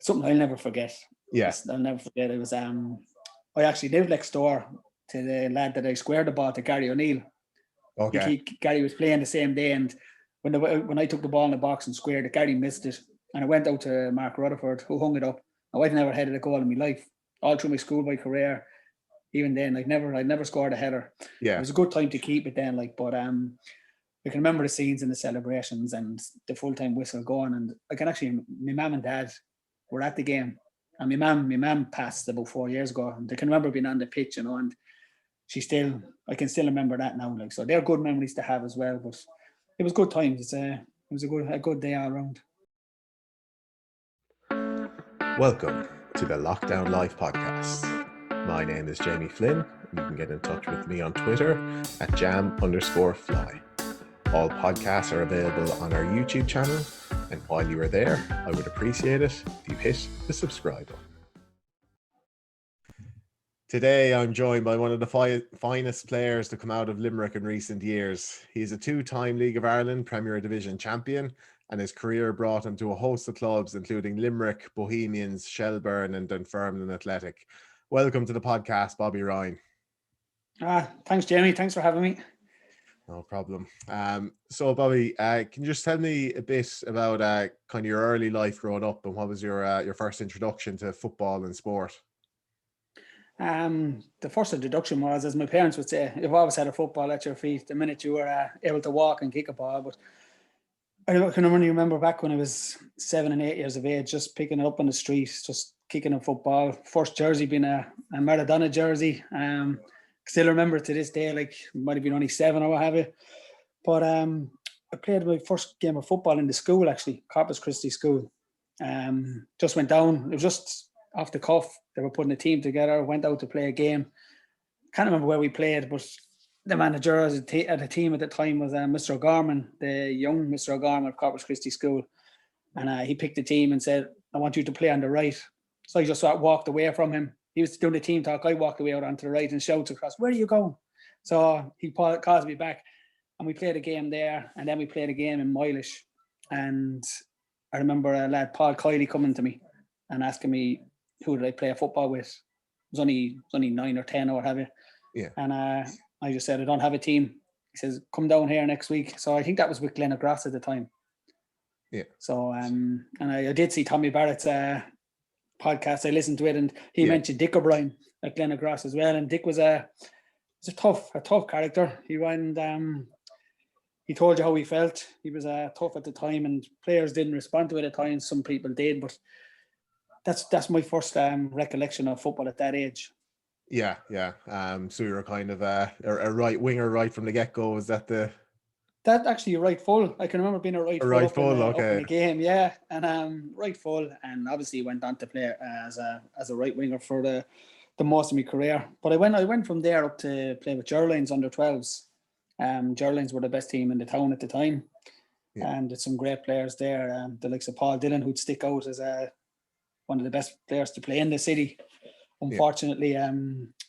something I'll never forget. Yeah. I'll never forget. It was I actually lived next door to the lad that I squared the ball to, Gary O'Neill. Okay. Gary was playing the same day, and when I took the ball in the box and squared it, Gary missed it, and I went out to Mark Rutherford, who hung it up. Now, I'd never headed a goal in my life, all through my schoolboy career. Even then, I'd never scored a header. Yeah. It was a good time to keep it then, but I can remember the scenes and the celebrations and the full-time whistle going, and I can actually, my mum and dad were at the game, and my mum passed about 4 years ago, and I can remember being on the pitch, and I can still remember that now. So they're good memories to have as well. But it was good times. It was a good day all around. Welcome to the Lockdown Life podcast. My name is Jamie Flynn, and you can get in touch with me on Twitter at jam_fly. All podcasts are available on our YouTube channel, and while you are there, I would appreciate it if you hit the subscribe button. Today, I'm joined by one of the finest players to come out of Limerick in recent years. He is a two-time League of Ireland Premier Division champion, and his career brought him to a host of clubs, including Limerick, Bohemians, Shelbourne, and Dunfermline Athletic. Welcome to the podcast, Bobby Ryan. Thanks, Jamie. Thanks for having me. No problem. So, Bobby, can you just tell me a bit about kind of your early life growing up, and what was your first introduction to football and sport? The first introduction was, as my parents would say, you've always had a football at your feet the minute you were able to walk and kick a ball. But I can only remember back when I was 7 and 8 years of age, just picking it up on the street, just kicking a football. First jersey being a Maradona jersey. Still remember it to this day, like it might have been only 7 or what have you. But I played my first game of football in the school, actually, Corpus Christi School. Just went down. It was just off the cuff. They were putting a team together, went out to play a game. Can't remember where we played, but the manager at the team at the time was Mr. O'Gorman, the young Mr. O'Gorman of Corpus Christi School. And he picked the team and said, I want you to play on the right. So I just sort of walked away from him. He was doing the team talk. I walked away out onto the right and shouted across, where are you going? So he calls me back, and we played a game there. And then we played a game in Moylish. And I remember a lad, Paul Kiley, coming to me and asking me, who did I play football with? It was only 9 or 10 or what have you. Yeah. And I just said, I don't have a team. He says, come down here next week. So I think that was with Glenagras at the time. Yeah. So and I did see Tommy Barrett's podcast. I listened to it, and he mentioned Dick O'Brien at Glenagras as well. And Dick was a tough character. He ran. He told you how he felt. He was tough at the time, and players didn't respond to it at times. Some people did, but that's my first recollection of football at that age. Yeah. So you were kind of a right winger right from the get-go. Was that the... That actually a right full. I can remember being a right full up in the game, yeah. And right full, and obviously went on to play as a right winger for the most of my career. But I went from there up to play with Gerlines under 12s. Gerlines were the best team in the town at the time. Yeah. And there's some great players there. The likes of Paul Dillon, who'd stick out as one of the best players to play in the city. Unfortunately,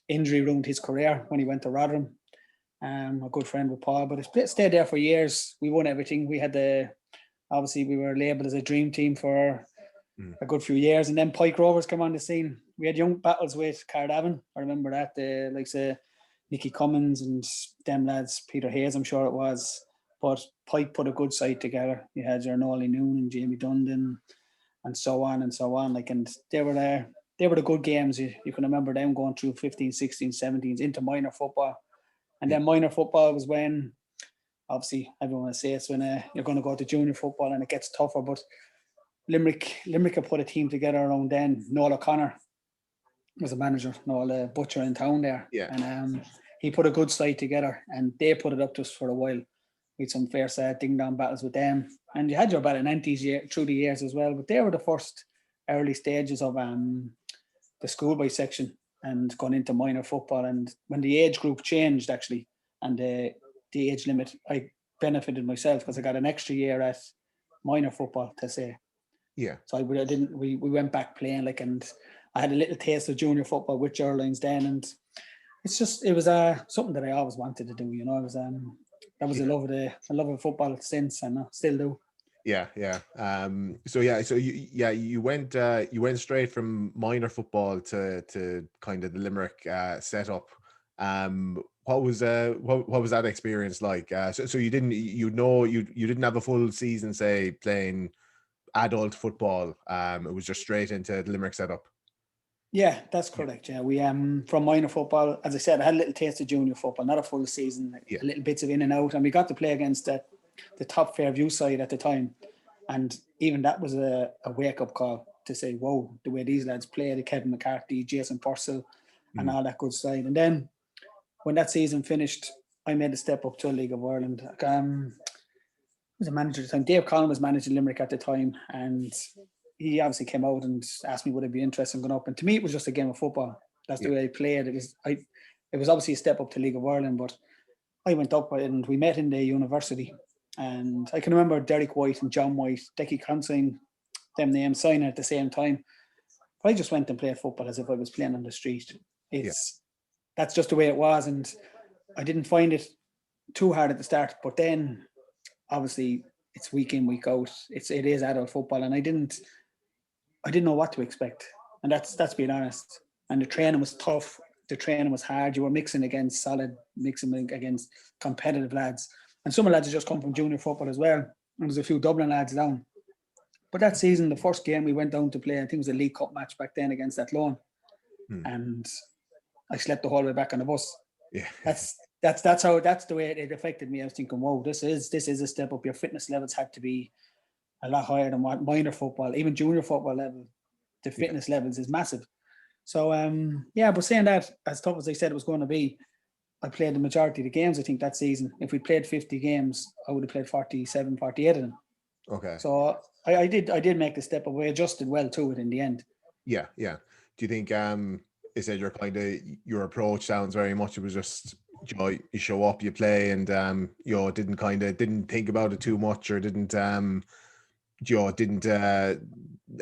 injury ruined his career when he went to Rotherham. A good friend with Paul, but it stayed there for years. We won everything. We had obviously we were labelled as a dream team for a good few years, and then Pike Rovers came on the scene. We had young battles with Cardavan. I remember that, the likes of Nicky Cummins and them lads, Peter Hayes, I'm sure it was. But Pike put a good side together. You had your Nolly Noon and Jamie Dundon, and so on and so on. And they were there. They were the good games. You can remember them going through 15, 16, 17s into minor football. And then minor football was when, obviously, everyone will say it's when you're going to go to junior football and it gets tougher. But Limerick had put a team together around then. Noel O'Connor was a manager, Noel Butcher in town there. Yeah. And he put a good side together, and they put it up to us for a while. We had some fair ding-dong battles with them. And you had your Ballynanties through the years as well. But they were the first early stages of the schoolboy section and gone into minor football. And when the age group changed, actually, and the age limit, I benefited myself because I got an extra year at minor football, to say. Yeah. So we went back playing, and I had a little taste of junior football with Gerlines then, and it was something that I always wanted to do. It was that was a love of football since, and I still do. Yeah. So you went straight from minor football to kind of the Limerick setup. What was that experience like? So you didn't have a full season, say, playing adult football. It was just straight into the Limerick setup. Yeah, that's correct. Yeah, we from minor football, as I said, I had a little taste of junior football, not a full season, Yeah. little bits of in and out, and we got to play against the top Fairview side at the time, and even that was a wake up call to say, whoa, the way these lads play, the Kevin McCarthy, Jason Purcell, and all that good side. And then when that season finished, I made a step up to a League of Ireland. Was a manager at the time. Dave Connell was managing Limerick at the time, and he obviously came out and asked me would I be interested in going up. And to me, it was just a game of football. That's the way I played. It was obviously a step up to League of Ireland, but I went up and we met in the university. And I can remember Derek White and John White, Decky Consing, them names signing at the same time. I just went and played football as if I was playing on the street. That's just the way it was, and I didn't find it too hard at the start. But then, obviously, it's week in, week out. It is adult football, and I didn't know what to expect, and that's being honest. And the training was tough. The training was hard. You were mixing against competitive lads, and some of the lads had just come from junior football as well. And there's a few Dublin lads down. But that season, the first game we went down to play, I think it was a League Cup match back then against Athlone, and I slept the whole way back on the bus. Yeah, that's the way it affected me. I was thinking, whoa, this is a step up. Your fitness levels had to be a lot higher than what minor football, even junior football level. The fitness levels is massive. So but saying that, as tough as I said it was going to be, I played the majority of the games, I think, that season. If we played 50 games, I would have played 47, 48 of them. Okay. So I did make the step up. I adjusted well to it in the end. Yeah. Do you think is that your approach sounds very much it was just you show up, you play, and didn't think about it too much, or didn't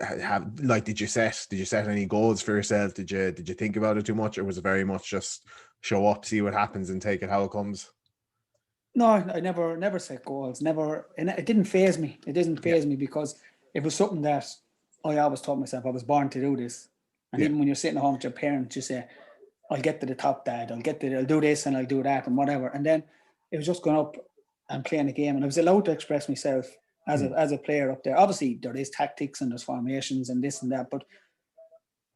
have, like, did you set any goals for yourself? Did you think about it too much, or was it very much just show up, see what happens, and take it how it comes? No, I never set goals. Never, and it didn't faze me. It didn't faze me because it was something that I always taught myself. I was born to do this. And even when you're sitting at home with your parents, you say, "I'll get to the top, Dad. I'll do this and I'll do that and whatever." And then it was just going up and playing a game, and I was allowed to express myself as a player up there. Obviously, there is tactics and there's formations and this and that, but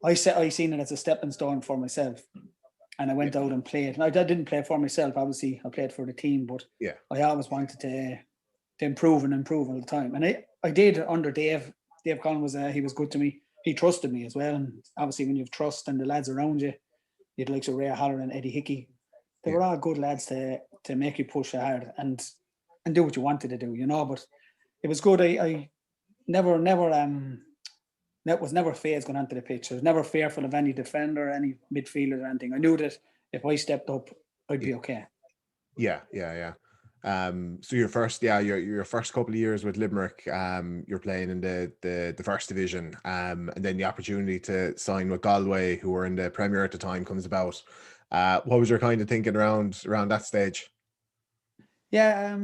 I seen it as a stepping stone for myself. And I went out and played. And I didn't play for myself, obviously. I played for the team, but I always wanted to improve all the time. And I did under Dave. Dave Connell he was good to me. He trusted me as well. And obviously, when you have trust and the lads around you, you'd like Ray Haller and Eddie Hickey. They were all good lads to make you push hard and do what you wanted to do, But it was good. I was never phased going onto the pitch. I was never fearful of any defender, any midfielder or anything. I knew that if I stepped up, I'd be okay. Yeah. So your first couple of years with Limerick, you're playing in the first division, and then the opportunity to sign with Galway, who were in the Premier at the time, comes about. What was your kind of thinking around that stage? Yeah,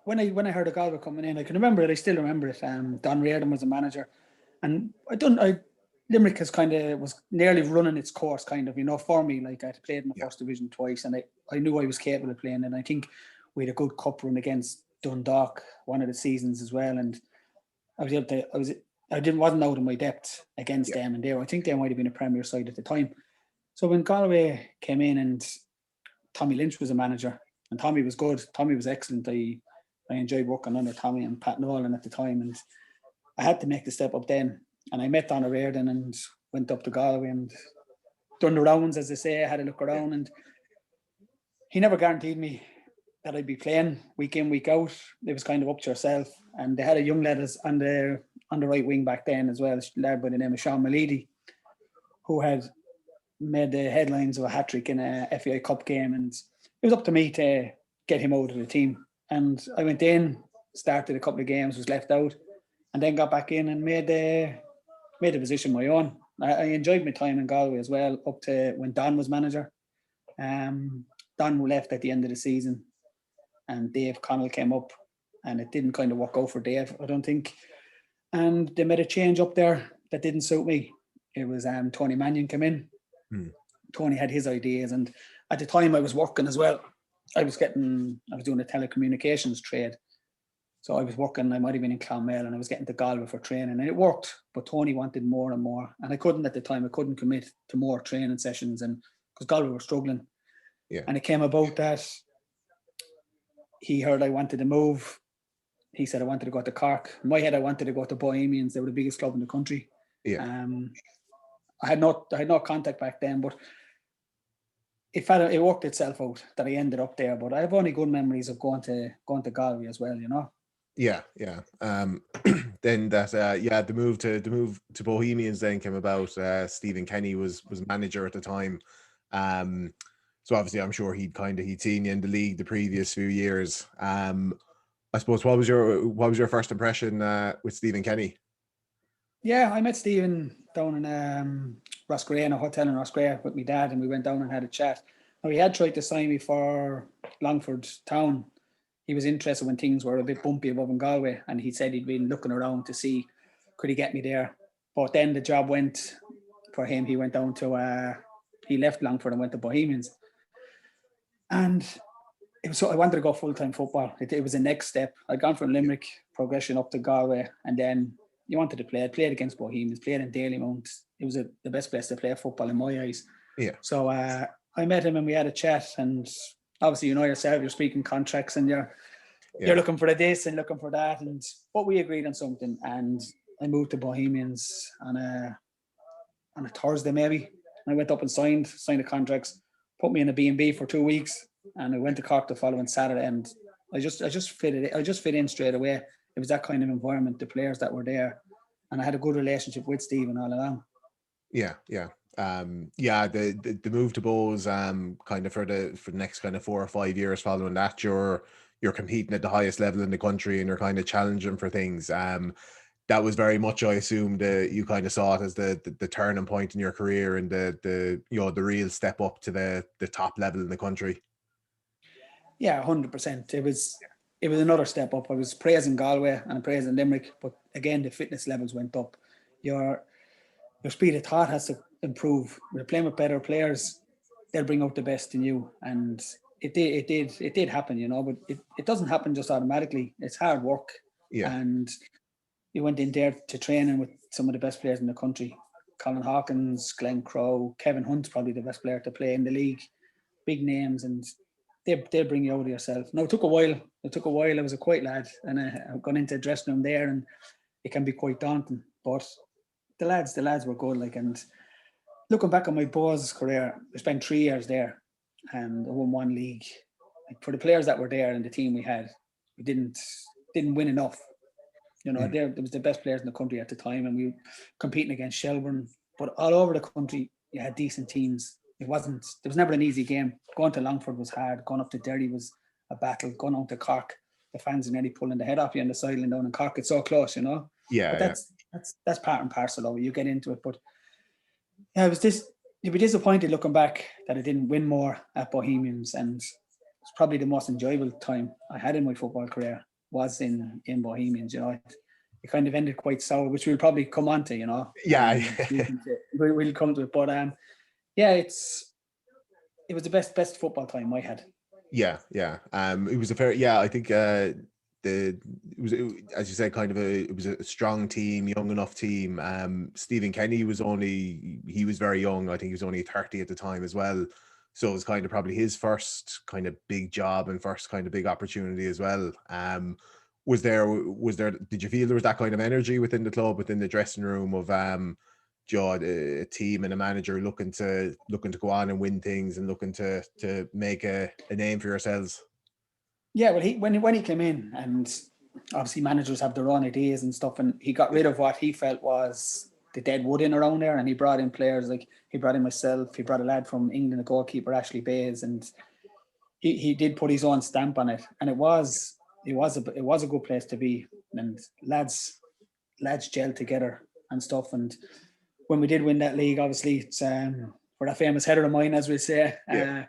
when I heard of Galway coming in, I can remember it. I still remember it. Don Reardon was a manager, and Limerick was nearly running its course, for me. Like, I played in the first division twice, and I knew I was capable of playing. And I think we had a good cup run against Dundalk one of the seasons as well. And I was able to. Wasn't out of my depth against them, and I think they might have been a Premier side at the time. So when Galway came in and Tommy Lynch was a manager, and Tommy was good. Tommy was excellent. I enjoyed working under Tommy and Pat Nolan at the time, and I had to make the step up then. And I met Donna Reardon and went up to Galway and done the rounds, as they say. I had a look around, and he never guaranteed me that I'd be playing week in, week out. It was kind of up to yourself. And they had a young lad on the right wing back then as well, a lad by the name of Sean Malidi, who had made the headlines of a hat-trick in a FAI Cup game. And it was up to me to get him out of the team. And I went in, started a couple of games, was left out, and then got back in and made the position my own. I enjoyed my time in Galway as well, up to when Don was manager. Don left at the end of the season, and Dave Connell came up, and it didn't kind of work out for Dave, I don't think. And they made a change up there that didn't suit me. It was Tony Mannion came in. Tony had his ideas, and at the time I was working as well. I was doing a telecommunications trade. So I was working, I might have been in Clonmel, and I was getting to Galway for training, and it worked. But Tony wanted more and more, and I couldn't at the time. I couldn't commit to more training sessions, and because Galway were struggling. Yeah. And it came about that he heard I wanted to move. He said I wanted to go to Cork. In my head, I wanted to go to Bohemians. They were the biggest club in the country. Yeah. I had no contact back then, but it worked itself out that I ended up there. But I have only good memories of going to Galway as well, you know. Yeah. Then that the move to Bohemians then came about. Stephen Kenny was manager at the time. So obviously I'm sure he'd seen you in the league the previous few years. I suppose what was your first impression with Stephen Kenny? Yeah, I met Stephen down in Roscrea, in a hotel in Roscrea with my dad, and we went down and had a chat. Now, he had tried to sign me for Longford Town. He was interested when things were a bit bumpy above in Galway, and he said he'd been looking around to see could he get me there. But then the job went for him. He went down to he left Longford and went to Bohemians. And I wanted to go full-time football. It was the next step. I'd gone from Limerick, progression up to Galway, and then you wanted to play. I played against Bohemians, played in Dalymount. It was the best place to play football in my eyes. Yeah. So I met him and we had a chat, and obviously, you know yourself, you're speaking contracts and you're looking for this and looking for that. And but we agreed on something, and I moved to Bohemians on a Thursday maybe. I went up and signed the contracts, put me in a B&B for 2 weeks, and I went to Cork the following Saturday, and I just fit in straight away. It was that kind of environment, the players that were there, and I had a good relationship with Stephen all along. Yeah. The move to Bohs, kind of for the next kind of 4 or 5 years following that, you're competing at the highest level in the country, and you're kind of challenging for things. That was very much, I assume, you kind of saw it as the turning point in your career and the real step up to the top level in the country. Yeah, 100%. It was another step up. I was praising Galway and praising Limerick, but again, the fitness levels went up. Your speed of thought has to improve. We're playing with better players. They'll bring out the best in you, and it did happen, you know. But it doesn't happen just automatically. It's hard work. Yeah. And you went in there to training with some of the best players in the country. Colin Hawkins, Glenn Crowe, Kevin Hunt's probably the best player to play in the league. Big names, and they bring you out of yourself. No, it took a while. I was a quiet lad, and I've gone into the dressing room there, and it can be quite daunting. But the lads were good. And looking back on my Bohs career, I spent 3 years there, and I won 1 league. For the players that were there and the team we had, we didn't win enough. You know, there was the best players in the country at the time, and we were competing against Shelbourne. But all over the country, you had decent teams. There was never an easy game. Going to Longford was hard. Going up to Derry was a battle. Going out to Cork, the fans are nearly pulling the head off you on the sideline down in Cork. It's so close, you know. Yeah. But that's part and parcel of it. You get into it. But yeah, you'd be disappointed looking back that I didn't win more at Bohemians, and it's probably the most enjoyable time I had in my football career was in Bohemians. You know, it kind of ended quite sour, which we'll probably come on to. You know. Yeah. We'll come to it, but it was the best football time I had. Yeah. It was I think it was, as you said, it was a strong team, young enough team. Stephen Kenny was very young. I think he was only 30 at the time as well. So it was kind of probably his first kind of big job and first kind of big opportunity as well. Was there, did you feel there was that kind of energy within the club, within the dressing room of a team and a manager looking to go on and win things and looking to make a name for yourselves? Yeah, well, when he came in, and obviously managers have their own ideas and stuff, and he got rid of what he felt was the dead wood in around there, and he brought in players like he brought in myself. He brought a lad from England, a goalkeeper, Ashley Bays, and he did put his own stamp on it, and it was a good place to be, and lads gelled together and stuff. And when we did win that league, obviously it's for that famous header of mine, as we say. Yeah.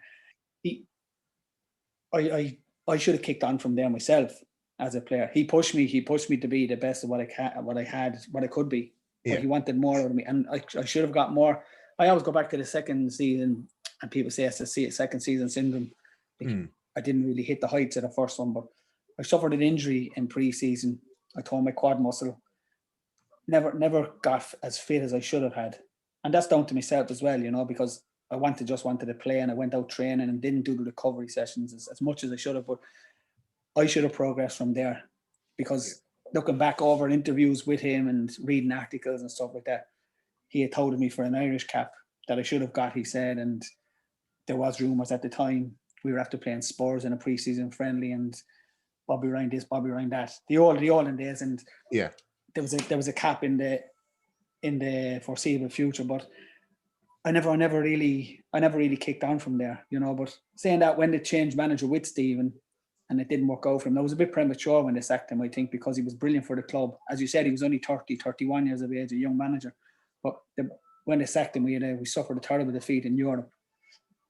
I should have kicked on from there myself, as a player. He pushed me to be the best of what I could be. But he wanted more out of me, and I should have got more. I always go back to the second season, and people say it's a second season syndrome. I didn't really hit the heights of the first one, but I suffered an injury in pre-season. I tore my quad muscle. Never got as fit as I should have had, and that's down to myself as well, because I wanted to play, and I went out training and didn't do the recovery sessions as much as I should have. But I should have progressed from there, because looking back over interviews with him and reading articles and stuff like that, he had told me for an Irish cap that I should have got, he said, and there was rumours at the time we were after playing Spurs in a pre-season friendly, and Bobby Ryan this, Bobby Ryan that, the olden days, and there was a cap in the foreseeable future, but I never really kicked on from there, But saying that, when they changed manager with Stephen and it didn't work out for him, that was a bit premature when they sacked him, I think, because he was brilliant for the club. As you said, he was only 31 years of age, a young manager. But when they sacked him, we suffered a terrible defeat in Europe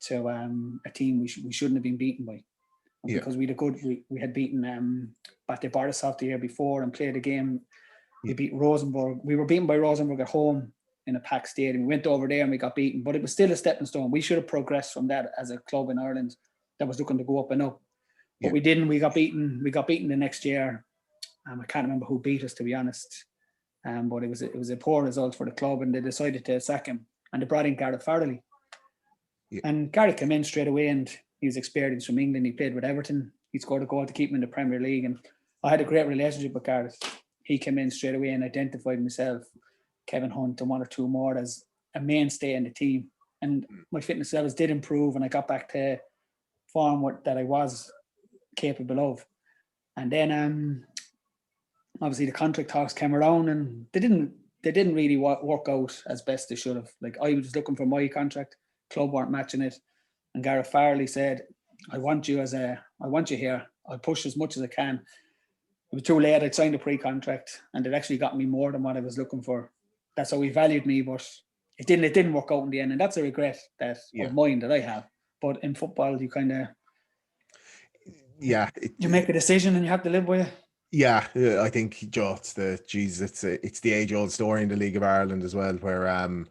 to a team we shouldn't have been beaten by. Because we had beaten Bate Borisov the year before and played a game. We beat Rosenborg. We were beaten by Rosenborg at home in a packed stadium. We went over there and we got beaten, but it was still a stepping stone. We should have progressed from that as a club in Ireland that was looking to go up and up. But we didn't. We got beaten the next year. I can't remember who beat us, to be honest. But it was a poor result for the club, and they decided to sack him. And they brought in Gareth Farrelly. And Gareth came in straight away, and he was experienced from England. He played with Everton. He scored a goal to keep him in the Premier League. And I had a great relationship with Gareth. He came in straight away and identified myself, Kevin Hunt, and one or two more as a mainstay in the team. And my fitness levels did improve, and I got back to form that I was capable of. And then obviously the contract talks came around, and they didn't really work out as best they should have. Like, I was looking for my contract, club weren't matching it, and Gareth Farrelly said, I want you here. I'll push as much as I can. It was too late. I'd signed a pre-contract, and it actually got me more than what I was looking for. That's how he valued me, but it didn't work out in the end, and that's a regret of mine that I have. But in football, you kind of you make a decision and you have to live with it. Yeah, I think, Joe, it's the age-old story in the League of Ireland as well, where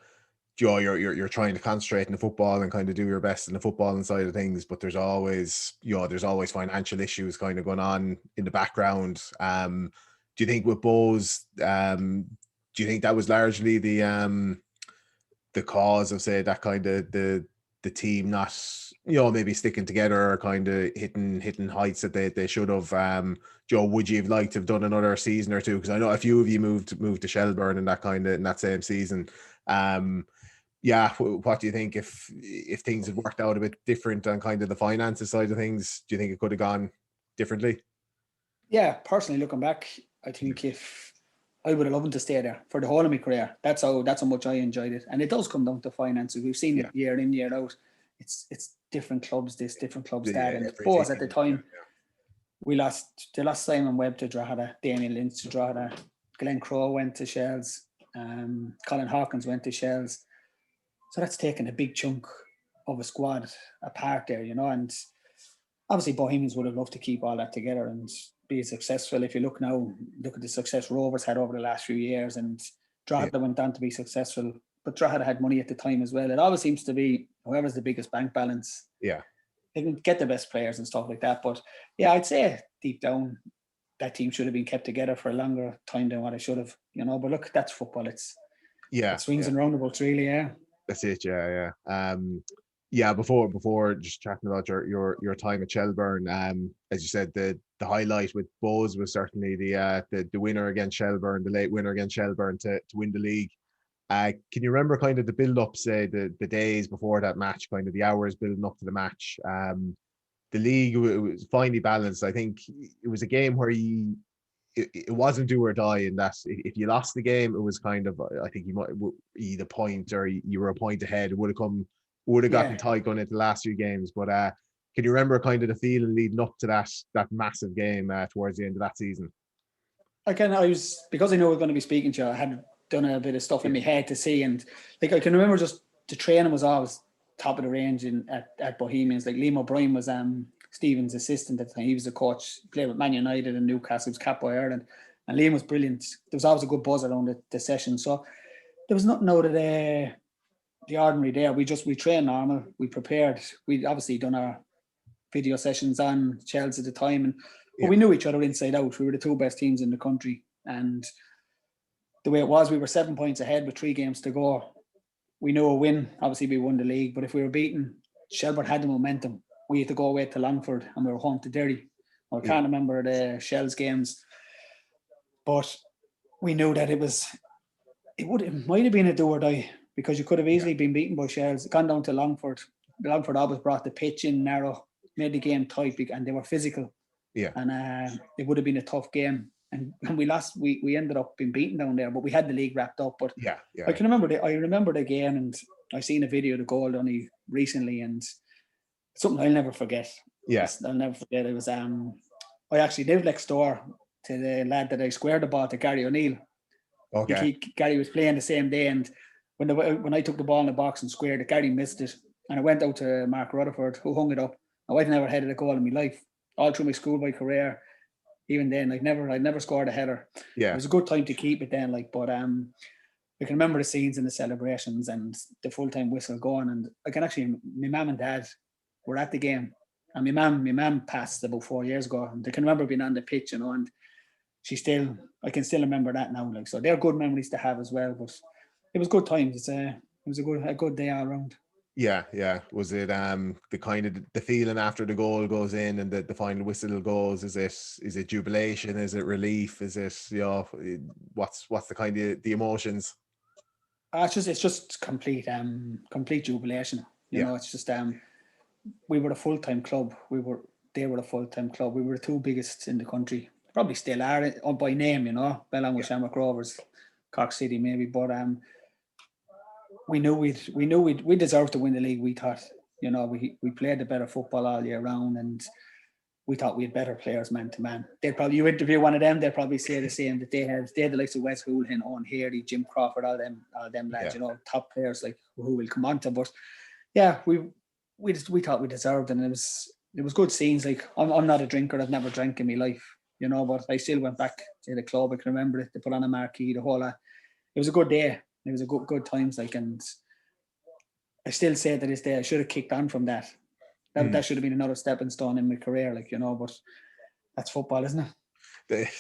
Joe, you're trying to concentrate in the football and kind of do your best in the footballing side of things, but there's always financial issues kind of going on in the background. Do you think with Bohs, do you think that was largely the cause of, say, that kind of the team not, maybe sticking together or kind of hitting heights that they should have? Joe, would you have liked to have done another season or two? Because I know a few of you moved to Shelbourne in that same season. What do you think if things had worked out a bit different on kind of the finances side of things? Do you think it could have gone differently? Yeah, personally looking back, I think if I would have loved to stay there for the whole of my career. That's how much I enjoyed it, and it does come down to finances. We've seen it year in, year out. It's different clubs this, different clubs that, and Bohs at the time. They lost Simon Webb to Drogheda, Damien Lynch to Drogheda, Glenn Crowe went to Shells, Colin Hawkins went to Shells. So that's taken a big chunk of a squad apart there, and obviously Bohemians would have loved to keep all that together and be successful. If you look at the success Rovers had over the last few years, and Drogheda went on to be successful, but Drogheda had money at the time as well. It always seems to be whoever's the biggest bank balance. Yeah. They can get the best players and stuff like that. But yeah, I'd say deep down that team should have been kept together for a longer time than what it should have, But look, that's football. It swings and roundabouts, really. Yeah. That's it. Yeah. Before just chatting about your time at Shelbourne, as you said, the highlight with Bohs was certainly the winner against Shelbourne, the late winner against Shelbourne to win the league. Can you remember kind of the build-up, say the days before that match, kind of the hours building up to the match? The league was finely balanced. I think it was a game where it wasn't do or die, in that if you lost the game, it was kind of, I think you might either point or you were a point ahead. It would have gotten tight going into the last few games. But can you remember kind of the feeling leading up to that massive game towards the end of that season? Because I know we're going to be speaking to you, I had done a bit of stuff in my head to see, and like I can remember just the training was always top of the range at Bohemians. Like Liam O'Brien was Stephen's assistant at the time. He was the coach, played with Man United and Newcastle, was capped by Ireland. And Liam was brilliant. There was always a good buzz around the session. So there was nothing out of the ordinary there. We trained normal. We prepared. We'd obviously done our video sessions on Chelsea at the time. But we knew each other inside out. We were the 2 best teams in the country. And the way it was, we were 7 points ahead with 3 games to go. We knew a win. Obviously, we won the league. But if we were beaten, Shelbourne had the momentum. We had to go away to Longford and we were home to Derry. I can't remember the Shells games. But we knew that it might have been a do or die, because you could have easily been beaten by Shells, gone down to Longford. Longford always brought the pitch in narrow, made the game tight, and they were physical. Yeah. And it would have been a tough game. And we lost. We ended up being beaten down there, but we had the league wrapped up. But I can remember the game, and I seen a video of the goal only recently, and something I'll never forget. Yes, I'll never forget. It was I actually lived next door to the lad that I squared the ball to, Gary O'Neill. Okay. Gary was playing the same day, and when I took the ball in the box and squared it, Gary missed it, and I went out to Mark Rutherford, who hung it up. Now, I've never headed a goal in my life, all through my schoolboy career. Even then, I'd never scored a header. Yeah, it was a good time to keep it then. But I can remember the scenes and the celebrations and the full-time whistle going. And I can actually, my mum and dad were at the game, and my mum passed about 4 years ago, and I can remember being on the pitch, and I can still remember that now. So they're good memories to have as well. But it was good times. It was a good day all around. Yeah. Was it the kind of the feeling after the goal goes in and the final whistle goes? Is it jubilation? Is it relief? Is it what's the kind of the emotions? It's just complete jubilation. You know, it's just we were a full-time club. They were a full-time club. We were the 2 biggest in the country. Probably still are by name. You know, Ballynanty Rovers, Cork City maybe, but we knew we deserved to win the league. We thought, you know, we played the better football all year round, and we thought we had better players man to man. You interview one of them, they'll probably say the same, that they had the likes of Wes Houlihan, Owen Hardy, Jim Crawford, all them lads, you know, top players like who we'll come on to. But yeah, we thought we deserved, and it was good scenes. Like I'm not a drinker, I've never drank in my life, you know, but I still went back to the club. I can remember it. They put on a marquee, the whole lot. It was a good day. It was a good times, like, and I still say to this day, I should have kicked on from that. That should have been another stepping stone in my career, like, you know, but that's football, isn't it?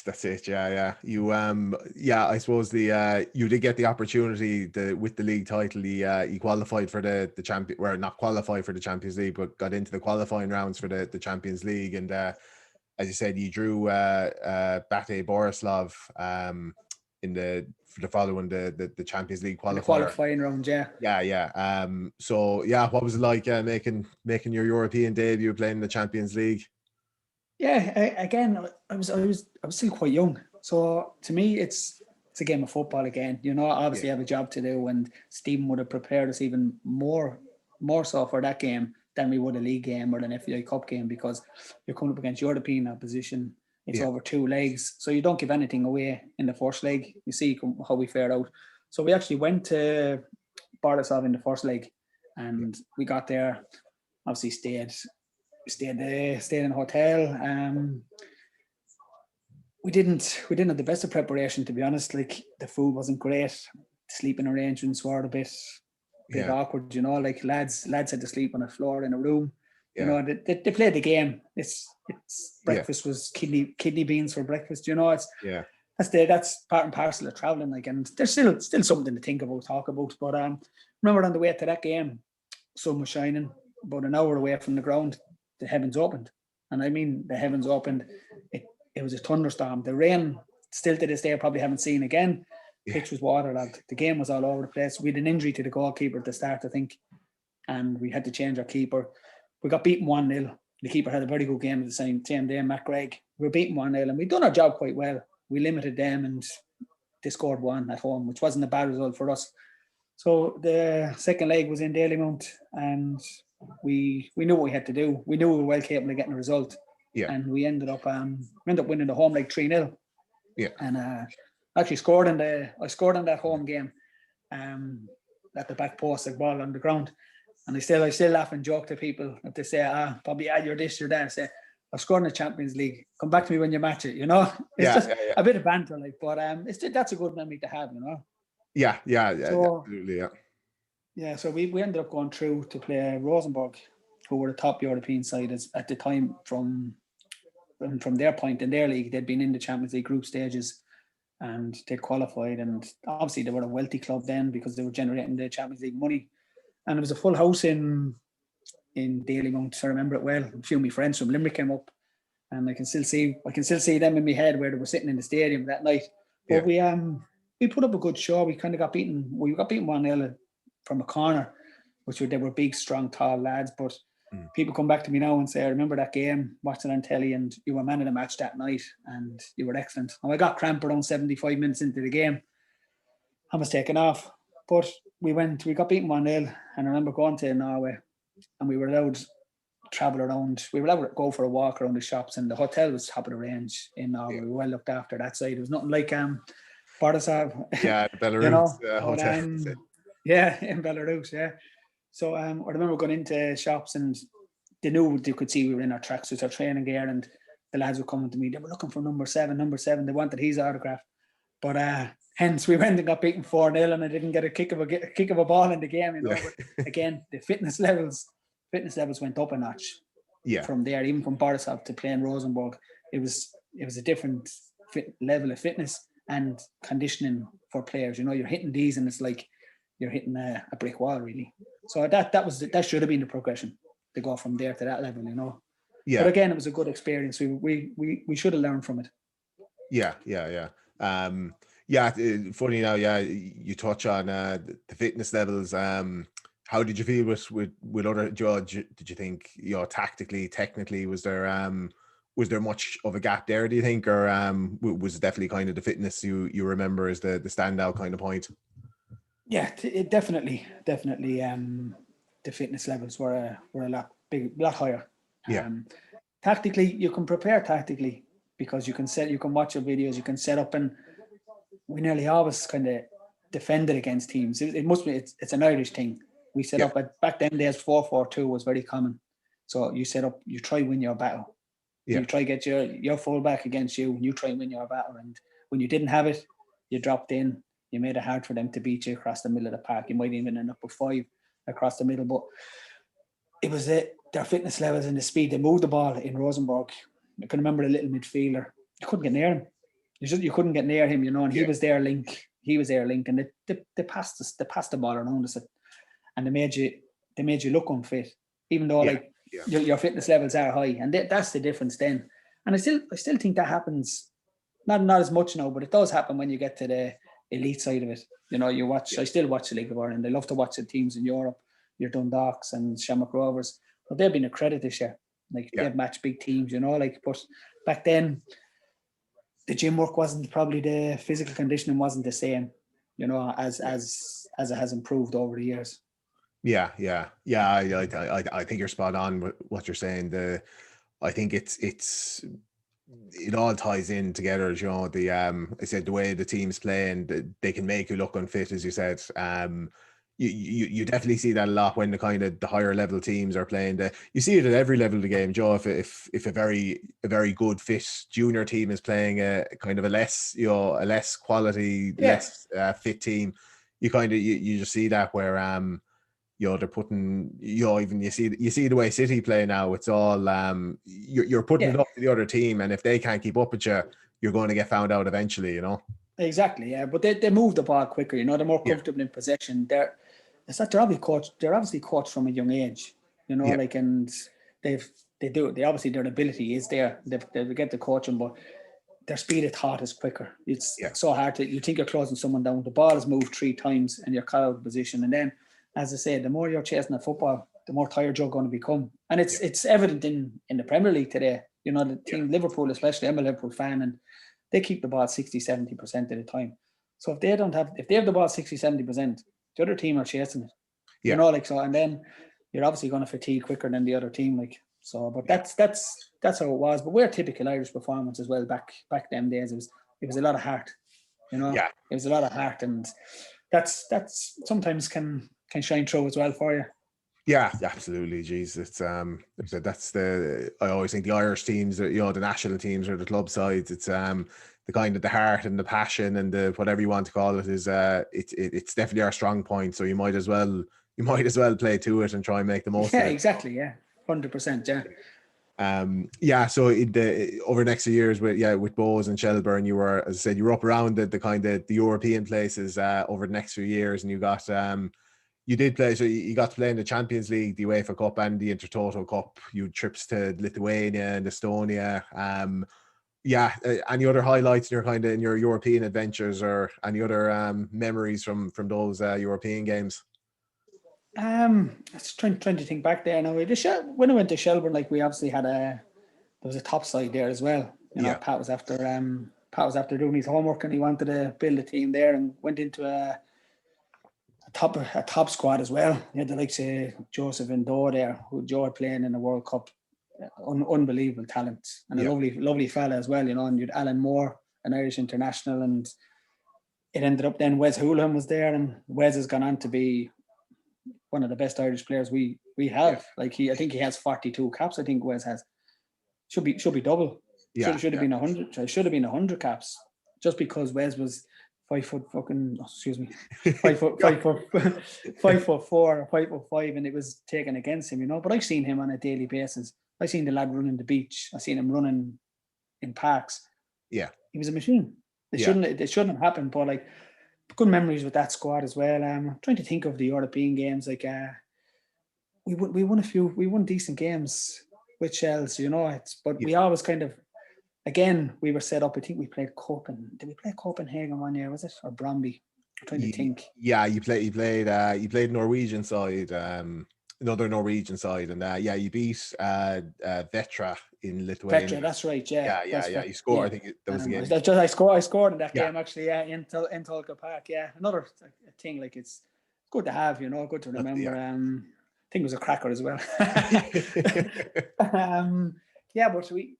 That's it. Yeah. You I suppose you did get the opportunity with the league title. You qualified for the champion, well, not qualified for the Champions League, but got into the qualifying rounds for the Champions League. And as you said, you drew Bate Borislav following the Champions League qualifier. The qualifying round, yeah. So what was it like making your European debut, playing the Champions League? Yeah, again, I was still quite young, so to me it's a game of football again. You know, obviously I have a job to do, and Stephen would have prepared us even more so for that game than we would a league game or an FAI Cup game, because you're coming up against European opposition. It's over 2 legs, so you don't give anything away in the first leg. You see how we fared out. So we actually went to Borislav in the first leg, and we got there. Obviously stayed in a hotel. We didn't have the best of preparation, to be honest. Like, the food wasn't great. Sleeping arrangements were a bit awkward. You know, like lads had to sleep on the floor in a room. You know, they played the game. It's breakfast was kidney beans for breakfast. You know, that's part and parcel of traveling. Like, and there's still something to think about, talk about. But remember on the way to that game, sun was shining. About an hour away from the ground, the heavens opened, and I mean the heavens opened. It was a thunderstorm. The rain, still to this day, I probably haven't seen again. Pitch was waterlogged. The game was all over the place. We had an injury to the goalkeeper at the start, I think, and we had to change our keeper. We got beaten 1-0. The keeper had a very good game at the same day, Matt Gregg. We were beaten 1-0, and we'd done our job quite well. We limited them, and they scored 1 at home, which wasn't a bad result for us. So the second leg was in Dalymount, and we knew what we had to do. We knew we were well capable of getting a result. And we ended up winning the home leg 3-0. And I scored in that home game at the back post, like ball on the ground. And I still laugh and joke to people if they say, probably you're this, you're that. I say, I've scored in the Champions League. Come back to me when you match it, you know? It's just a bit of banter, like, but that's a good memory to have, you know? Yeah, so, absolutely, yeah. Yeah, so we ended up going through to play Rosenborg, who were the top European side at the time from their point in their league. They'd been in the Champions League group stages and they qualified. And obviously they were a wealthy club then because they were generating the Champions League money. And it was a full house in Dalymount. I remember it well. A few of my friends from Limerick came up, and I can still see them in my head where they were sitting in the stadium that night. But we put up a good show. We kind of got beaten. We got beaten 1-0 from a corner, they were big, strong, tall lads. But people come back to me now and say, I remember that game, watching on telly, and you were man of the match that night, and you were excellent. And I got cramp around 75 minutes into the game. I was taken off. But we got beaten 1-0, and I remember going to Norway, and we were allowed to travel around. We were allowed to go for a walk around the shops, and the hotel was top of the range in Norway. We were well looked after that side. It was nothing like Borisov. Yeah, Belarus you know? hotel. Yeah, in Belarus, yeah. So I remember going into shops, and they could see we were in our tracksuits, our training gear, and the lads were coming to me. They were looking for number seven. They wanted his autograph. But hence we went and got beaten 4-0, and I didn't get a kick of a ball in the game, you know. Yeah. But again, the fitness levels went up a notch. Yeah. From there, even from Borisov to playing Rosenborg, it was a different level of fitness and conditioning for players. You know, you're hitting these, and it's like you're hitting a brick wall, really. So that should have been the progression to go from there to that level, you know. Yeah. But again, it was a good experience. We should have learned from it. Yeah. Funny now. Yeah, you touch on the fitness levels. How did you feel with other judge? Did you think, tactically, technically, was there much of a gap there? Do you think, or was it definitely kind of the fitness you remember as the standout kind of point? Yeah, it definitely. The fitness levels were a lot higher. Yeah. Tactically, you can prepare tactically because you can watch your videos, you can set up, and we nearly always kind of defended against teams. It's an Irish thing. We set up back then days 4-4-2 was very common. So you set up, you try win your battle. Yeah. You try get your fullback against you, and you try and win your battle. And when you didn't have it, you dropped in. You made it hard for them to beat you across the middle of the park. You might even end up with 5 across the middle. But it was their fitness levels and the speed. They moved the ball in Rosenborg. I can remember the little midfielder. You couldn't get near him. You couldn't get near him, you know. And he was their link. And they passed the ball around us, and they made you look unfit, even though your fitness levels are high. And that's the difference then. And I still think that happens. Not as much now, but it does happen when you get to the elite side of it. You know, I still watch the League of Ireland. I love to watch the teams in Europe, your Dundalks and Shamrock Rovers. But they've been a credit this year. They've matched big teams, you know. But back then, the gym work wasn't, probably the physical conditioning wasn't the same, you know, as it has improved over the years. Yeah. I think you're spot on with what you're saying. I think it all ties in together, you know. I said the way the teams play, and they can make you look unfit, as you said. You definitely see that a lot when the higher level teams are playing. You see it at every level of the game, Joe. If a very good fit junior team is playing a kind of a less quality, less fit team, you just see that where they're putting, even you see the way City play now. It's all you're putting it up to the other team, and if they can't keep up with you, you're going to get found out eventually, you know. Exactly, yeah. But they move the ball quicker, you know. They're more comfortable in possession. They're obviously coached from a young age, you know. And their ability is there. They get the coaching, but their speed of thought is quicker. It's so hard you think you're closing someone down. The ball is moved 3 times and you're caught out of position, and then, as I say, the more you're chasing the football, the more tired you're going to become. And it's evident in the Premier League today. You know, the team, Liverpool especially, I'm a Liverpool fan, and they keep the ball 60-70% of the time. So if they have the ball 60-70%, the other team are chasing it. You know, so, and then you're obviously going to fatigue quicker than the other team, but that's how it was. But we're typical Irish performance as well. Back them days, it was a lot of heart. You know, it was a lot of heart, and that's sometimes can shine through as well for you. Yeah, absolutely. Jeez, it's I always think the Irish teams, the national teams or the club sides, it's the kind of the heart and the passion and the whatever you want to call it is it's definitely our strong point. So you might as well play to it and try and make the most of it. Yeah, exactly. Yeah, 100%. Yeah. So over the next few years with Bohs and Shelbourne, you were, as I said, you were up around the kind of the European places over the next few years, and you got you did play, so you got to play in the Champions League, the UEFA Cup, and the Intertoto Cup. You had trips to Lithuania and Estonia. Any other highlights in your in your European adventures, or any other memories from those European games? I was trying to think back there now. When I went to Shelbourne, like, we obviously had there was a top side there as well. Pat was after doing his homework, and he wanted to build a team there, and went into a top squad as well. He had the likes of Joseph and Doe there, who Joe had playing in the World Cup. Unbelievable talent, and a lovely fella as well. And you'd Alan Moore, an Irish international, and it ended up then Wes Houlihan was there, and Wes has gone on to be one of the best Irish players we have. I think he has 42 caps. I think Wes has. Should be double. Should have been 100. Should have been 100 caps. Just because Wes was 5 foot 4 or 5'5", and it was taken against him, But I've seen him on a daily basis. I've seen the lad running the beach. I've seen him running in parks. Yeah, he was a machine. It shouldn't have happened, but like, good memories with that squad as well. I'm trying to think of the European games. Like, we won decent games with Shells, but we always kind of, again, we were set up. I think we played did we play Copenhagen one year? Was it, or Bromby? I'm trying to think. Yeah, you played Norwegian side, another Norwegian side, and you beat Vetra in Lithuania. Vetra, that's right. Yeah. You scored. I think that was the game. I scored in that game, actually. Yeah, in Tulka Park. Yeah, another thing, like, it's good to have, good to remember. I think it was a cracker as well. But we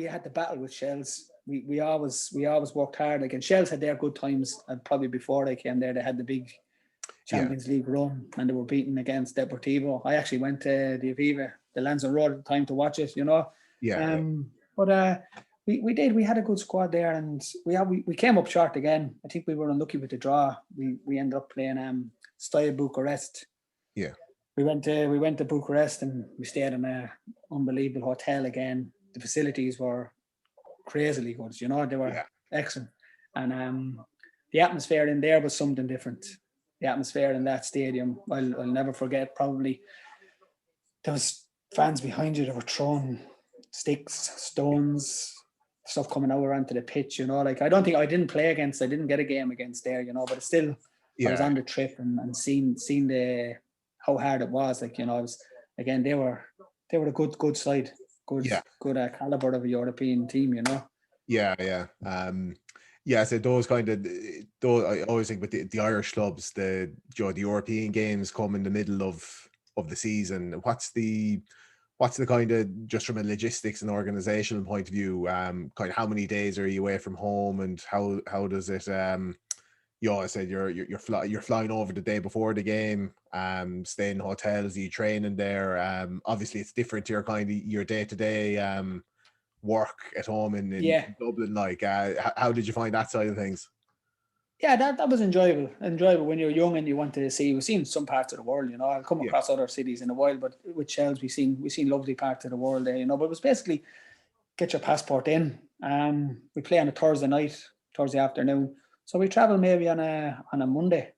had the battle with Shells. We always worked hard. Like, and Shells had their good times, and probably before they came there, they had the big Champions League run, and they were beaten against Deportivo. I actually went to the Aviva, the Lansdowne Road, at the time to watch it. But we had a good squad there, and we came up short again. I think we were unlucky with the draw. We ended up playing Steaua Bucharest. Yeah. We went to Bucharest, and we stayed in an unbelievable hotel again. The facilities were crazily good, they were excellent. And the atmosphere in there was something different. The atmosphere in that stadium, I'll never forget. Probably there was fans behind you that were throwing sticks, stones, stuff coming out onto the pitch, Like, I didn't get a game against there, but it's still, I was on the trip and seen how hard it was. Like, it was, again, they were a good side, good caliber of a European team, So those I always think with the Irish clubs, the European games come in the middle of the season. What's the kind of, just from a logistics and organizational point of view, kind of how many days are you away from home, and how does it? I said you're flying over the day before the game, staying in hotels, you training there. Obviously it's different to your day-to-day work at home in Dublin. Like, how did you find that side of things? Yeah, that was enjoyable when you're young and you want to see. We've seen some parts of the world, I'll come across other cities in a while, but with Shells we've seen lovely parts of the world there, but it was basically get your passport in. We play on a Thursday afternoon, so we travel maybe on a Monday,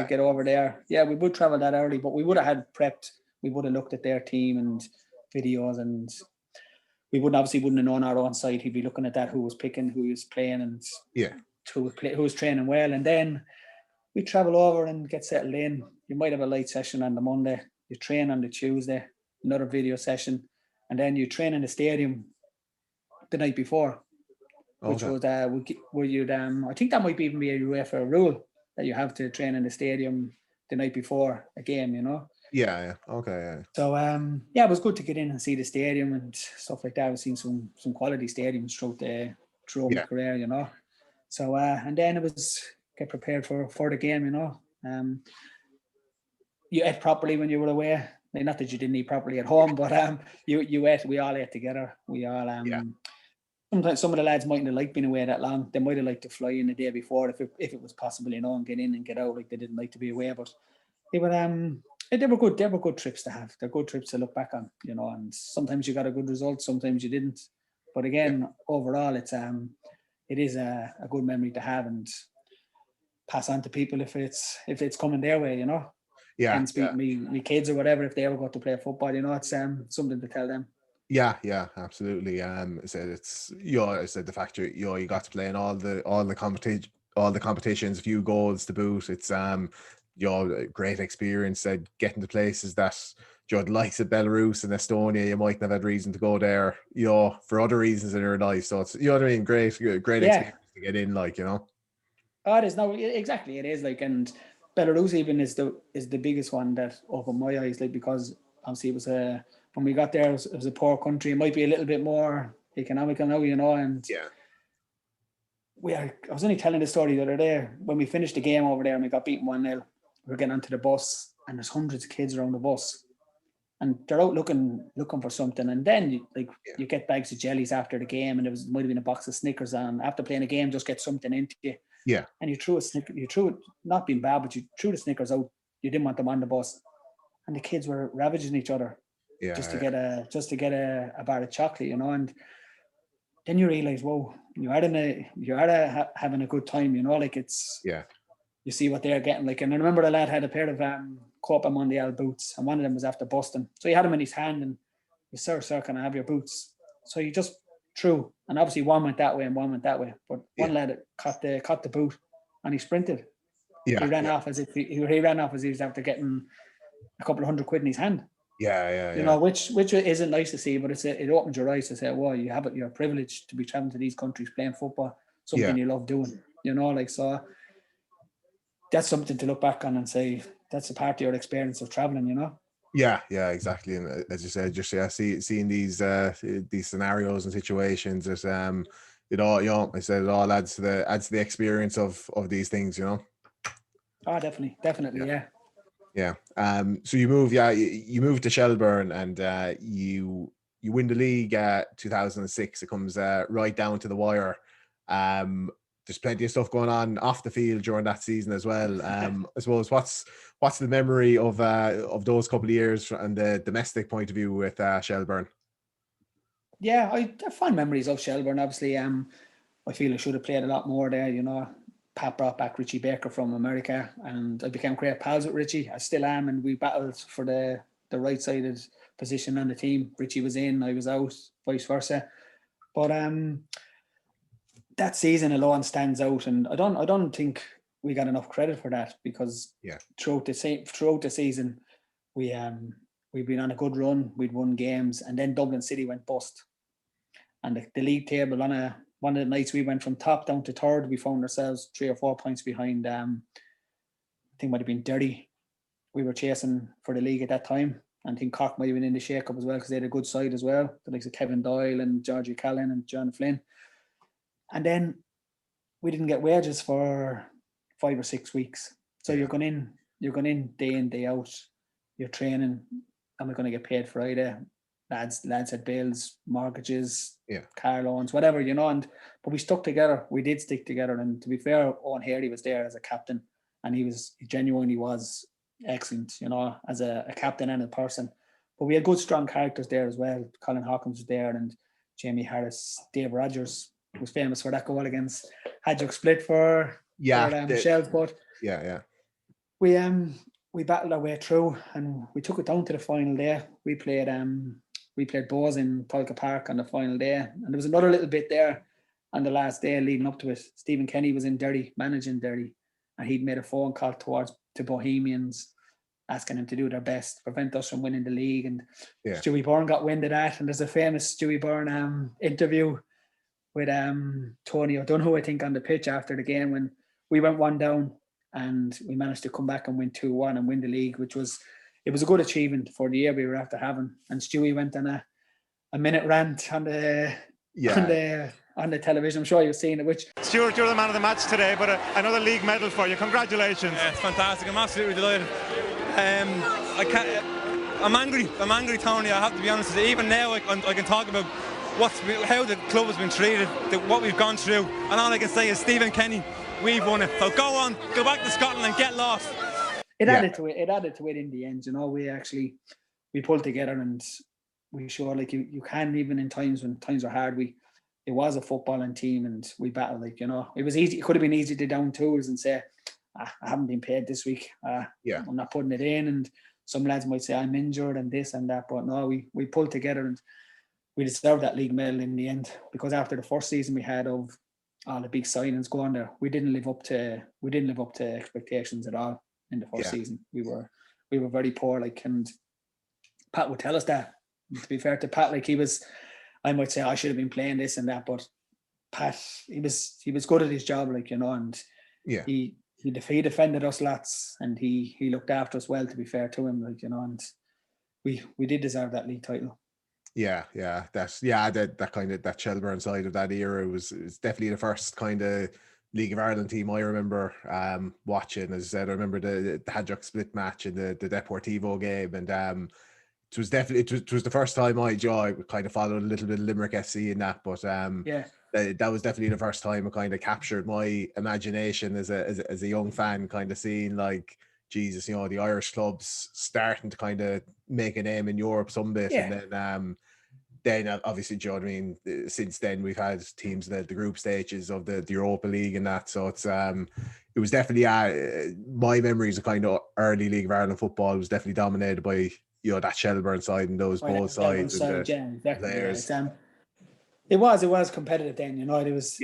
get over there. Yeah, we would travel that early, but we would have had prepped. We would have looked at their team and videos, and we wouldn't have known our own side. He'd be looking at that, who was picking, who was playing, and who was training well. And then we travel over and get settled in. You might have a light session on the Monday. You train on the Tuesday, another video session, and then you train in the stadium the night before, which was where you'd I think that might even be a UEFA rule that you have to train in the stadium the night before a game. So it was good to get in and see the stadium and stuff like that. I've seen some quality stadiums throughout my career, So and then it was get prepared for the game, you ate properly when you were away. Like, not that you didn't eat properly at home, but you ate. We all ate together. We all Sometimes some of the lads mightn't have liked being away that long. They might have liked to fly in the day before if it was possible, and get in and get out. Like, they didn't like to be away, but they were they were good. They were good trips to have. They're good trips to look back on, And sometimes you got a good result, sometimes you didn't. But again, overall, it is a good memory to have and pass on to people if it's coming their way, Yeah. And speak me kids or whatever, if they ever got to play football, it's something to tell them. Yeah, absolutely. I said it's I said the fact you got to play in all the competitions, a few goals to boot. It's great experience. Said getting to places that the likes of Belarus and Estonia, you mightn't have had reason to go there, for other reasons in your life. So it's what I mean, great experience to get in, Oh, it is. No, exactly. It is and Belarus even is the biggest one that opened my eyes, because obviously it was when we got there, it was a poor country. It might be a little bit more economical now, and I was only telling the story the other day when we finished the game over there and we got beaten 1-0. We were getting onto the bus and there's hundreds of kids around the bus, and they're out looking for something. And then you get bags of jellies after the game, and might have been a box of Snickers on. After playing a game, just get something into you. Yeah. And you threw it, not being bad, but you threw the Snickers out. You didn't want them on the bus, and the kids were ravaging each other. Just to get a bar of chocolate, and then you realise, whoa, you are having a good time, it's you see what they're getting, and I remember the lad had a pair of Copa Mondial boots, and one of them was after busting, so he had them in his hand, and he said, sir, can I have your boots? So he just threw, and obviously one went that way and one went that way, but one lad caught the boot and he sprinted. He ran off as if he was after getting a couple of £100 in his hand. Which isn't nice to see, but it opens your eyes to say, well, you're privileged to be traveling to these countries playing football, something you love doing, so that's something to look back on and say that's a part of your experience of traveling, Yeah, exactly. And as you said, just seeing these scenarios and situations, that I said it all adds to the experience of these things, Oh, definitely, yeah. Yeah. So you moved to Shelbourne, and you win the league 2006. It comes right down to the wire. There's plenty of stuff going on off the field during that season as well. I suppose what's the memory of those couple of years and the domestic point of view with Shelbourne? Yeah, I have fond memories of Shelbourne. Obviously, I feel I should have played a lot more there. Pat brought back Richie Baker from America, and I became great pals with Richie. I still am, and we battled for the right-sided position on the team. Richie was in, I was out, vice versa. But that season alone stands out, and I don't think we got enough credit for that, because throughout the season we've been on a good run. We'd won games, and then Dublin City went bust, and the league table on one of the nights we went from top down to third, we found ourselves 3 or 4 points behind. I think it might have been Derry. We were chasing for the league at that time. And I think Cork might have been in the shake-up as well, because they had a good side as well. The likes of Kevin Doyle and Georgie Callan and John Flynn. And then we didn't get wages for 5 or 6 weeks. So you're going in day in, day out. You're training, and we're going to get paid Friday. Lads had bills, mortgages, car loans, whatever, but we stuck together. We did stick together, and to be fair, Owen Harry was there as a captain, and he genuinely was excellent, as a captain and a person. But we had good, strong characters there as well. Colin Hawkins was there, and Jamie Harris, Dave Rogers was famous for that goal against Hadjock Split for Shells. But we battled our way through, and we took it down to the final day. We played Bohs in Polka Park on the final day, and there was another little bit there on the last day leading up to it. Stephen Kenny was in Derry, managing Derry, and he'd made a phone call to Bohemians, asking them to do their best to prevent us from winning the league. And Stewie Byrne got wind of that, and there's a famous Stewie Byrne interview with Tony O'Donoghue, I think, on the pitch after the game, when we went 1 down and we managed to come back and win 2-1 and win the league, which was a good achievement for the year we were after having. And Stewie went on a minute rant on the television. I'm sure you've seen it. Which Stuart, you're the man of the match today, but another league medal for you. Congratulations. Yeah, it's fantastic. I'm absolutely delighted. I can't. I'm angry, Tony. I have to be honest with you. Even now, I can talk about how the club has been treated, what we've gone through, and all I can say is, Stephen Kenny, we've won it. So go on, go back to Scotland and get lost. It added to it in the end. You know, we pulled together and we showed like you can, even in times when times are hard. It was a footballing team and we battled. Like, you know, it was easy. It could have been easy to down tools and say, I haven't been paid this week. I'm not putting it in. And some lads might say I'm injured and this and that. But no, we pulled together and we deserved that league medal in the end, because after the first season we had of all the big signings going there, we didn't live up to expectations at all in the first season. We were very poor. Like, and Pat would tell us that. And to be fair to Pat, like, I might say I should have been playing this and that, but Pat, he was good at his job, like, you know, and he defended us lots and he looked after us well, to be fair to him, like, you know, and we did deserve that league title. That kind of, that Shelbourne side of that era was definitely the first kind of League of Ireland team I remember watching. As I said, I remember the Haddock split match in the Deportivo game, and it was the first time I kind of followed a little bit of Limerick FC in that, but that was definitely the first time it kind of captured my imagination as a young fan, kind of seeing, like, Jesus, you know, the Irish clubs starting to kind of make a name in Europe some bit, and then obviously, do you know what I mean? Since then, we've had teams in the group stages of the Europa League and that. So it was definitely my memories of kind of early League of Ireland football was definitely dominated by, you know, that Shelbourne side and those both sides and the players. It was competitive then, you know. It was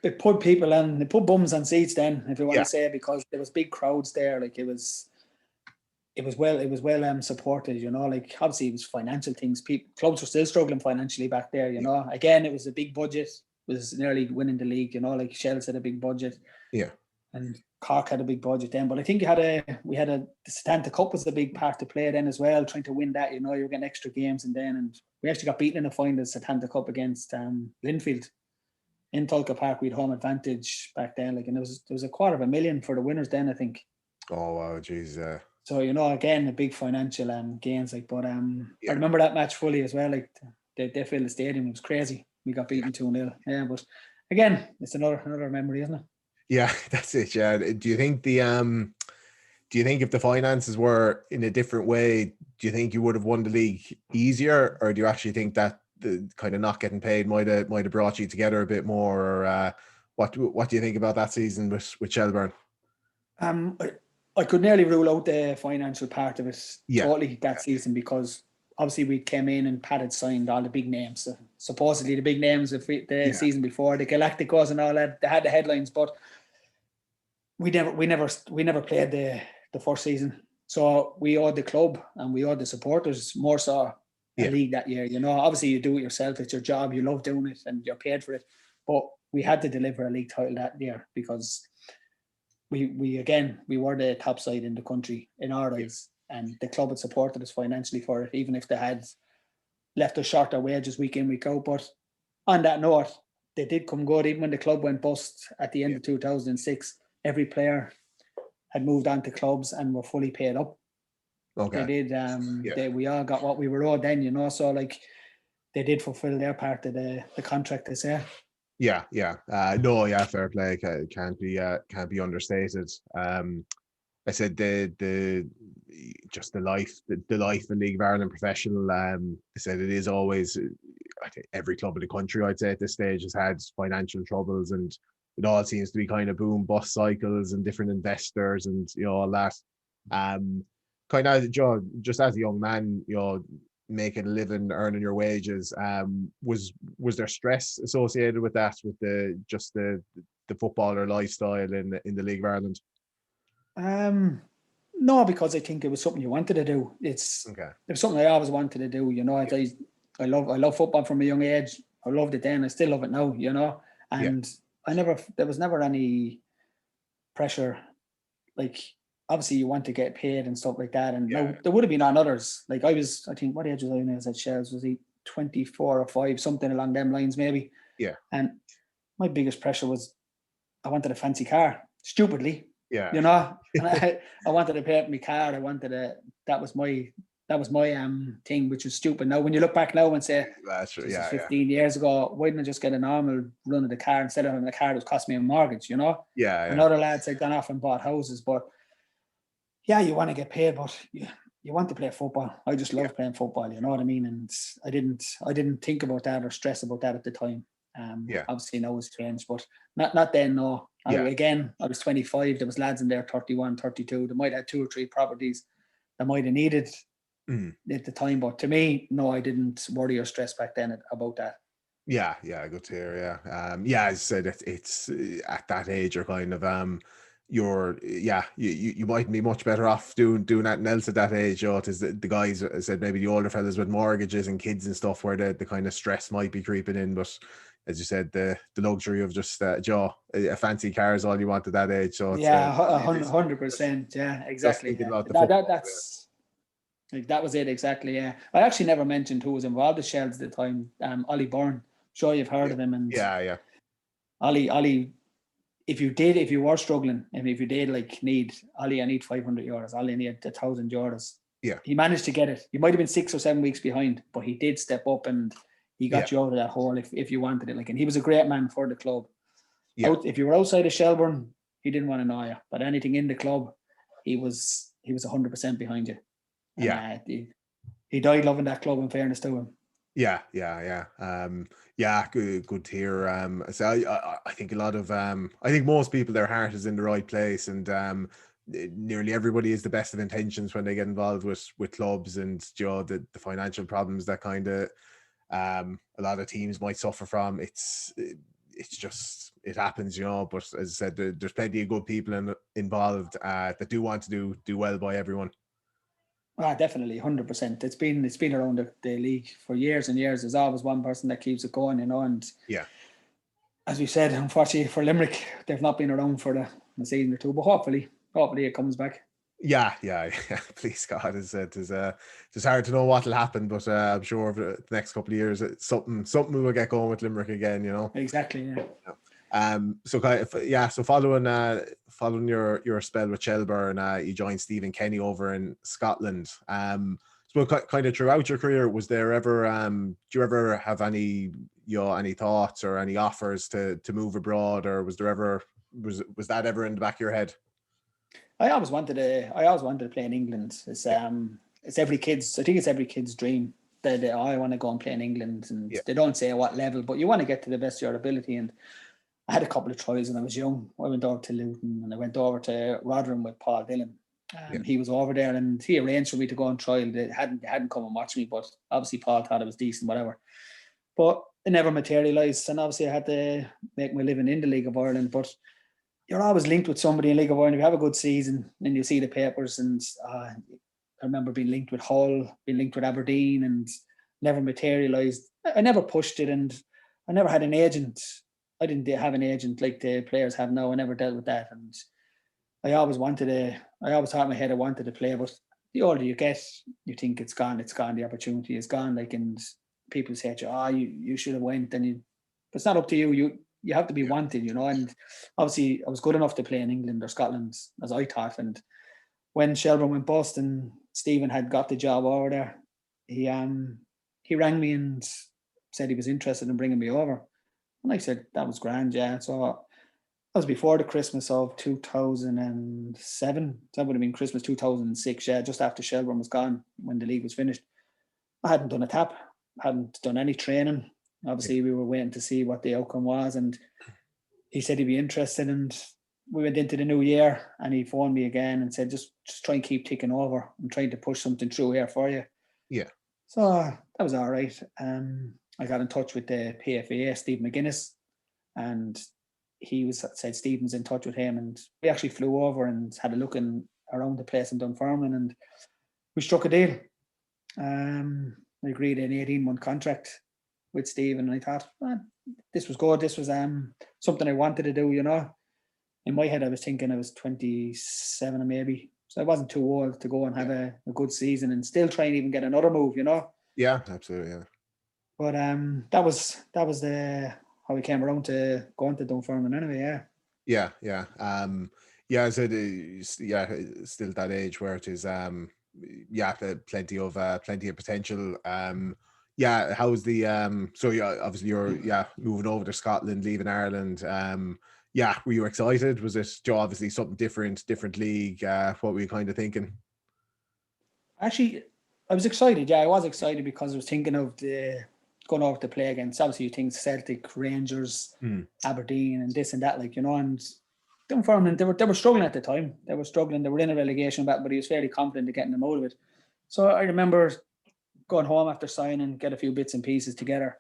it put people in, it put bums on seats then, if you want to say, because there was big crowds there. Like, it was well supported, you know. Like, obviously it was financial things. Clubs were still struggling financially back there, you know. Again, it was a big budget. It was nearly winning the league, you know. Like, Shells had a big budget, and Cork had a big budget then. But I think the Setanta Cup was a big part to play then as well, trying to win that, you know. You were getting extra games, and we actually got beaten in the final Setanta Cup against Linfield in Tulka Park. We had home advantage back then, like, and there was $250,000 for the winners then, I think. Oh wow, geez. So, you know, again, a big financial gains, like, but I remember that match fully as well. Like, they filled the stadium. It was crazy. We got beaten 2-0. Yeah, but again, it's another memory, isn't it? Yeah, that's it. Yeah. Do you think if the finances were in a different way, do you think you would have won the league easier, or do you actually think that the kind of not getting paid might have brought you together a bit more? Or what do you think about that season with Shelbourne? I could nearly rule out the financial part of it totally that season, because obviously we came in and Pat had signed all the big names. Supposedly the big names of the season before, the Galacticos and all that. They had the headlines, but we never played the first season. So we owed the club and we owed the supporters more so a league that year. You know, obviously you do it yourself. It's your job. You love doing it and you're paid for it. But we had to deliver a league title that year, because we were the top side in the country in our eyes, and the club had supported us financially for it, even if they had left us short of wages week in, week out. But on that note, they did come good. Even when the club went bust at the end of 2006, every player had moved on to clubs and were fully paid up. Okay. They did. We all got what we were owed then, you know. So, like, they did fulfill their part of the contract, they say. Fair play. Can't be understated. I said the life in League of Ireland professional. I said it is always. I think every club in the country, I'd say, at this stage has had financial troubles, and it all seems to be kind of boom bust cycles and different investors and, you know, all that. Kind of, just as a young man, you know, making a living, earning your wages, was there stress associated with that, with the footballer lifestyle in the League of Ireland? No, because I think it was something you wanted to do. It was something I always wanted to do, you know. I love football from a young age. I loved it then. I still love it now, you know. And there was never any pressure. Like, obviously you want to get paid and stuff like that. And no, there would have been on others. Like, I think, what age was I when I was at Shells? Was he 24 or 5, something along them lines maybe? Yeah. And my biggest pressure was I wanted a fancy car, stupidly. Yeah. You know, and I wanted to pay for my car. I wanted to. That was my thing, which was stupid. Now, when you look back now and say, that's true. this is Yeah, 15 years ago, why didn't I just get a normal run of the car instead of having a car that was cost me a mortgage? You know. yeah. And other lads had gone off and bought houses, but yeah, you want to get paid, but you want to play football. I just love playing football. You know what I mean? And I didn't think about that or stress about that at the time. Obviously now it's changed, but not then. No. Again, I was 25. There was lads in there 31, 32. They might have 2 or 3 properties that might have needed at the time, but to me, no, I didn't worry or stress back then about that. Yeah, good to hear. As I said, it's at that age you're kind of you might be much better off doing anything else at that age. It is the guys, I said, maybe the older fellas with mortgages and kids and stuff, where the kind of stress might be creeping in. But as you said, the luxury of just a fancy car is all you want at that age. So it's, 100%. Yeah, exactly. That was it exactly. Yeah, I actually never mentioned who was involved with Shells at the time. Ollie Byrne. Sure, you've heard of him. And Ollie. If you were struggling, and if you did need Ollie, I need €500. Ollie, I need €1,000. Yeah, he managed to get it. He might have been 6 or 7 weeks behind, but he did step up and he got you out of that hole if you wanted it. And he was a great man for the club. Yeah. If you were outside of Shelbourne, he didn't want to know you. But anything in the club, he was 100% behind you. And, he died loving that club, in fairness to him. Yeah. Good to hear. So I think a lot of I think most people, their heart is in the right place, and nearly everybody is the best of intentions when they get involved with clubs, and the financial problems that kind of a lot of teams might suffer from. It's just, it happens, but as I said, there's plenty of good people involved that do want to do well by everyone. Definitely, 100%. It's been around the league for years and years. There's always one person that keeps it going, and as we said, unfortunately for Limerick, they've not been around for the season or two, but hopefully it comes back. Yeah. Please God, it's hard to know what will happen, but I'm sure over the next couple of years, something will get going with Limerick again. Exactly. So following your spell with Shelbourne, you joined Stephen Kenny over in Scotland. So kind of throughout your career, was there ever do you ever have any thoughts or any offers to move abroad, or was that ever in the back of your head? I always wanted to play in England. It's every kid's dream that I want to go and play in England, and they don't say at what level, but you want to get to the best of your ability. And I had a couple of tries when I was young. I went over to Luton and I went over to Rotherham with Paul Dillon. He was over there and he arranged for me to go on trial. They hadn't come and watch me, but obviously Paul thought it was decent, whatever. But it never materialised, and obviously I had to make my living in the League of Ireland. But you're always linked with somebody in League of Ireland. If you have a good season, and you see the papers, and I remember being linked with Hull, being linked with Aberdeen, and never materialised. I never pushed it, and I never had an agent. I didn't have an agent like the players have now. I never dealt with that, and I always thought in my head I wanted to play. But the older you get, you think it's gone. The opportunity is gone. And people say to you, you should have went. And it's not up to you. You have to be wanted, And obviously, I was good enough to play in England or Scotland, as I thought. And when Shelbourne went bust and Stephen had got the job over there, he rang me and said he was interested in bringing me over. And I said, that was grand, yeah. So that was before the Christmas of 2007. That would have been Christmas 2006, just after Shelbourne was gone, when the league was finished. I hadn't done a tap, hadn't done any training. Obviously, we were waiting to see what the outcome was. And he said he'd be interested. And we went into the new year and he phoned me again and said, just try and keep ticking over. I'm trying to push something through here for you. Yeah. So that was all right. I got in touch with the PFA, Steve McGuinness, and he said Stephen's in touch with him, and we actually flew over and had a look around the place in Dunfermline, and we struck a deal. I agreed an 18-month contract with Steve, and I thought, this was good. This was something I wanted to do, In my head, I was thinking I was 27 how so I wasn't too old to go and have a good season and still try and even get another move, Yeah, absolutely, yeah. But that was how we came around to going to Dunfermline anyway, Yeah. Yeah, so still that age where it is plenty of potential. How's the so obviously you're moving over to Scotland, leaving Ireland. Were you excited? Was it obviously something different league? What were you kind of thinking? Actually, I was excited. Yeah, I was excited because I was thinking of going over to play against, obviously you think Celtic, Rangers, Aberdeen and this and that, like, and Dunfermline, they were struggling at the time. They were struggling. They were in a relegation battle, but he was fairly confident of getting them out of it. So I remember going home after signing, get a few bits and pieces together,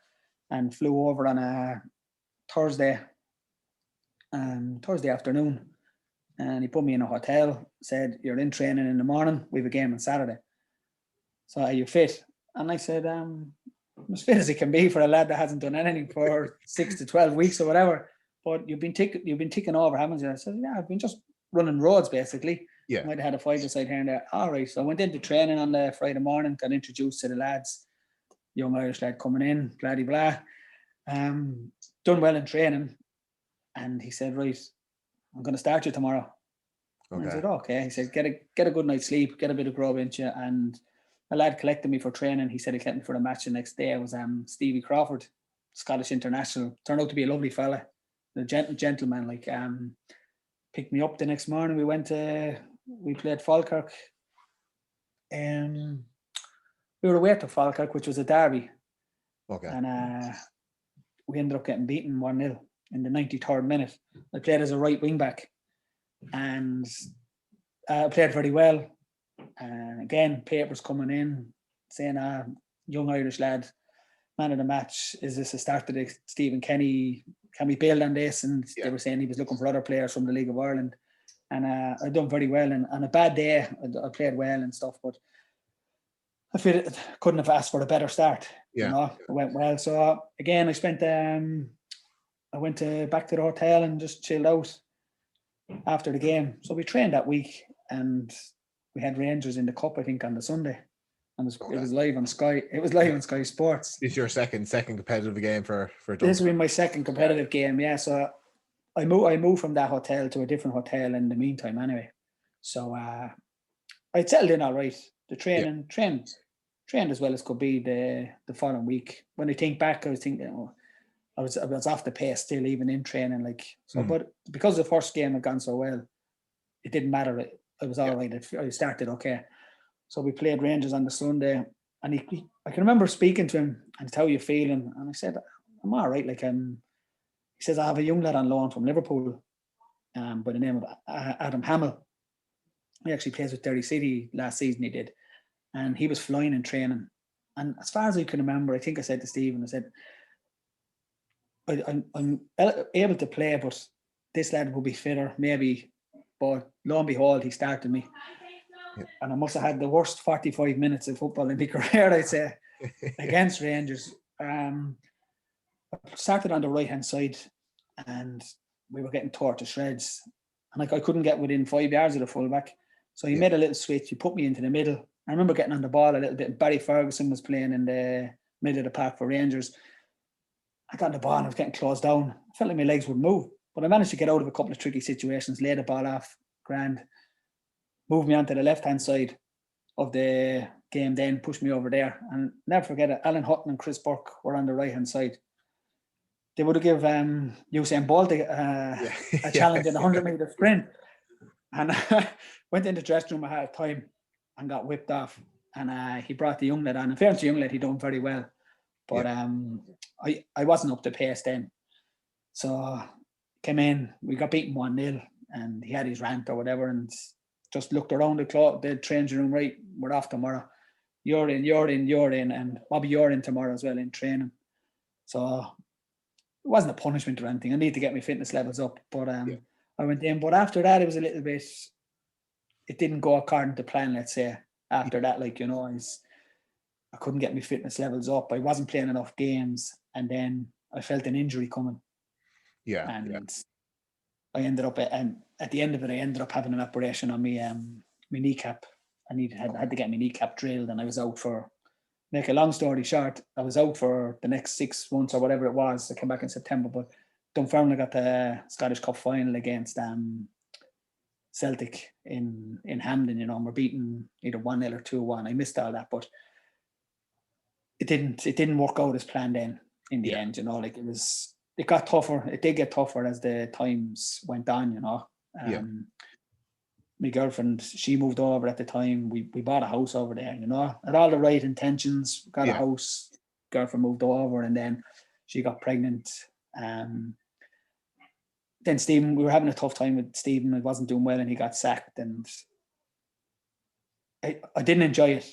and flew over on a Thursday afternoon. And he put me in a hotel, said, "You're in training in the morning. We have a game on Saturday. So are you fit?" And I said, I'm as fit as it can be for a lad that hasn't done anything for 6 to 12 weeks or whatever. But you've been ticking over, haven't you? I said, yeah, I've been just running roads basically. Yeah. Might have had a 5-a-side here and there. All right. So I went into training on the Friday morning, got introduced to the lads, young Irish lad coming in, blah, blah. Done well in training. And he said, right, I'm going to start you tomorrow. Okay. And I said, okay. He said, get a good night's sleep, get a bit of grub into you. And a lad collected me for training. He said he collected me for the match the next day. It was Stevie Crawford, Scottish international. Turned out to be a lovely fella, a gentleman. Like, picked me up the next morning. We played Falkirk. We were away to Falkirk, which was a derby. Okay. And we ended up getting beaten 1-0 in the 93rd minute. I played as a right wing back, and I played very well. And again, papers coming in saying, young Irish lad, man of the match. Is this a start to the Stephen Kenny? Can we build on this? And they were saying he was looking for other players from the League of Ireland. And I done very well. And on a bad day, I played well and stuff, but I feel it couldn't have asked for a better start. Yeah. It went well. So again, I spent I went back to the hotel and just chilled out after the game. So we trained that week, and we had Rangers in the Cup, I think, on the Sunday. And it was live on Sky. It was live on Sky Sports. It's your second competitive game for This has been my second competitive game, yeah. So I moved from that hotel to a different hotel in the meantime anyway. So I settled in all right. The trained as well as could be the following week. When I think back, I was thinking, I was off the pace still, even in training, like so. But because the first game had gone so well, it didn't matter. I was all right. I started okay. So we played Rangers on the Sunday, and I can remember speaking to him and how you feeling, and I said, I'm all right. Like, he says, I have a young lad on loan from Liverpool, by the name of Adam Hamill. He actually plays with Derry City last season. He did, and he was flying in training. And as far as I can remember, I think I said to Stephen, I said, I'm able to play, but this lad will be fitter, maybe. But lo and behold, he started me. Yeah. And I must have had the worst 45 minutes of football in my career, I'd say, against Rangers. I started on the right-hand side, and we were getting tore to shreds. And I couldn't get within 5 yards of the fullback. So he made a little switch. He put me into the middle. I remember getting on the ball a little bit. Barry Ferguson was playing in the middle of the park for Rangers. I got on the ball and I was getting closed down. I felt like my legs would move. But I managed to get out of a couple of tricky situations, lay the ball off, grand, moved me onto the left-hand side of the game, then pushed me over there. And never forget it, Alan Hutton and Chris Burke were on the right-hand side. They would have given Usain Bolt a challenge in a 100-meter sprint. And I went in the dressing room at half time and got whipped off. And he brought the young lad on. In fairness to the young lad, he done very well. But I wasn't up to pace then. So came in, we got beaten 1-0, and he had his rant or whatever, and just looked around the changing room, right, we're off tomorrow. You're in, and Bobby, you're in tomorrow as well in training. So it wasn't a punishment or anything. I need to get my fitness levels up. But I went in. But after that, it was a little bit, it didn't go according to plan, let's say. After that, like, I couldn't get my fitness levels up. I wasn't playing enough games. And then I felt an injury coming. I ended up, at the end of it, I ended up having an operation on my kneecap. I had to get my kneecap drilled, and I was out for, make a long story short, I was out for the next 6 months or whatever it was. I came back in September, but Dunfermline got the Scottish Cup final against Celtic in Hampden, and we're beaten either 1-0 or 2-1. I missed all that, but it didn't work out as planned then in the end, it got tougher. It did get tougher as the times went on, My girlfriend, she moved over at the time. We bought a house over there, had all the right intentions, got a house, girlfriend moved over, and then she got pregnant. Then Stephen, we were having a tough time with Stephen. It wasn't doing well and he got sacked, and I didn't enjoy it.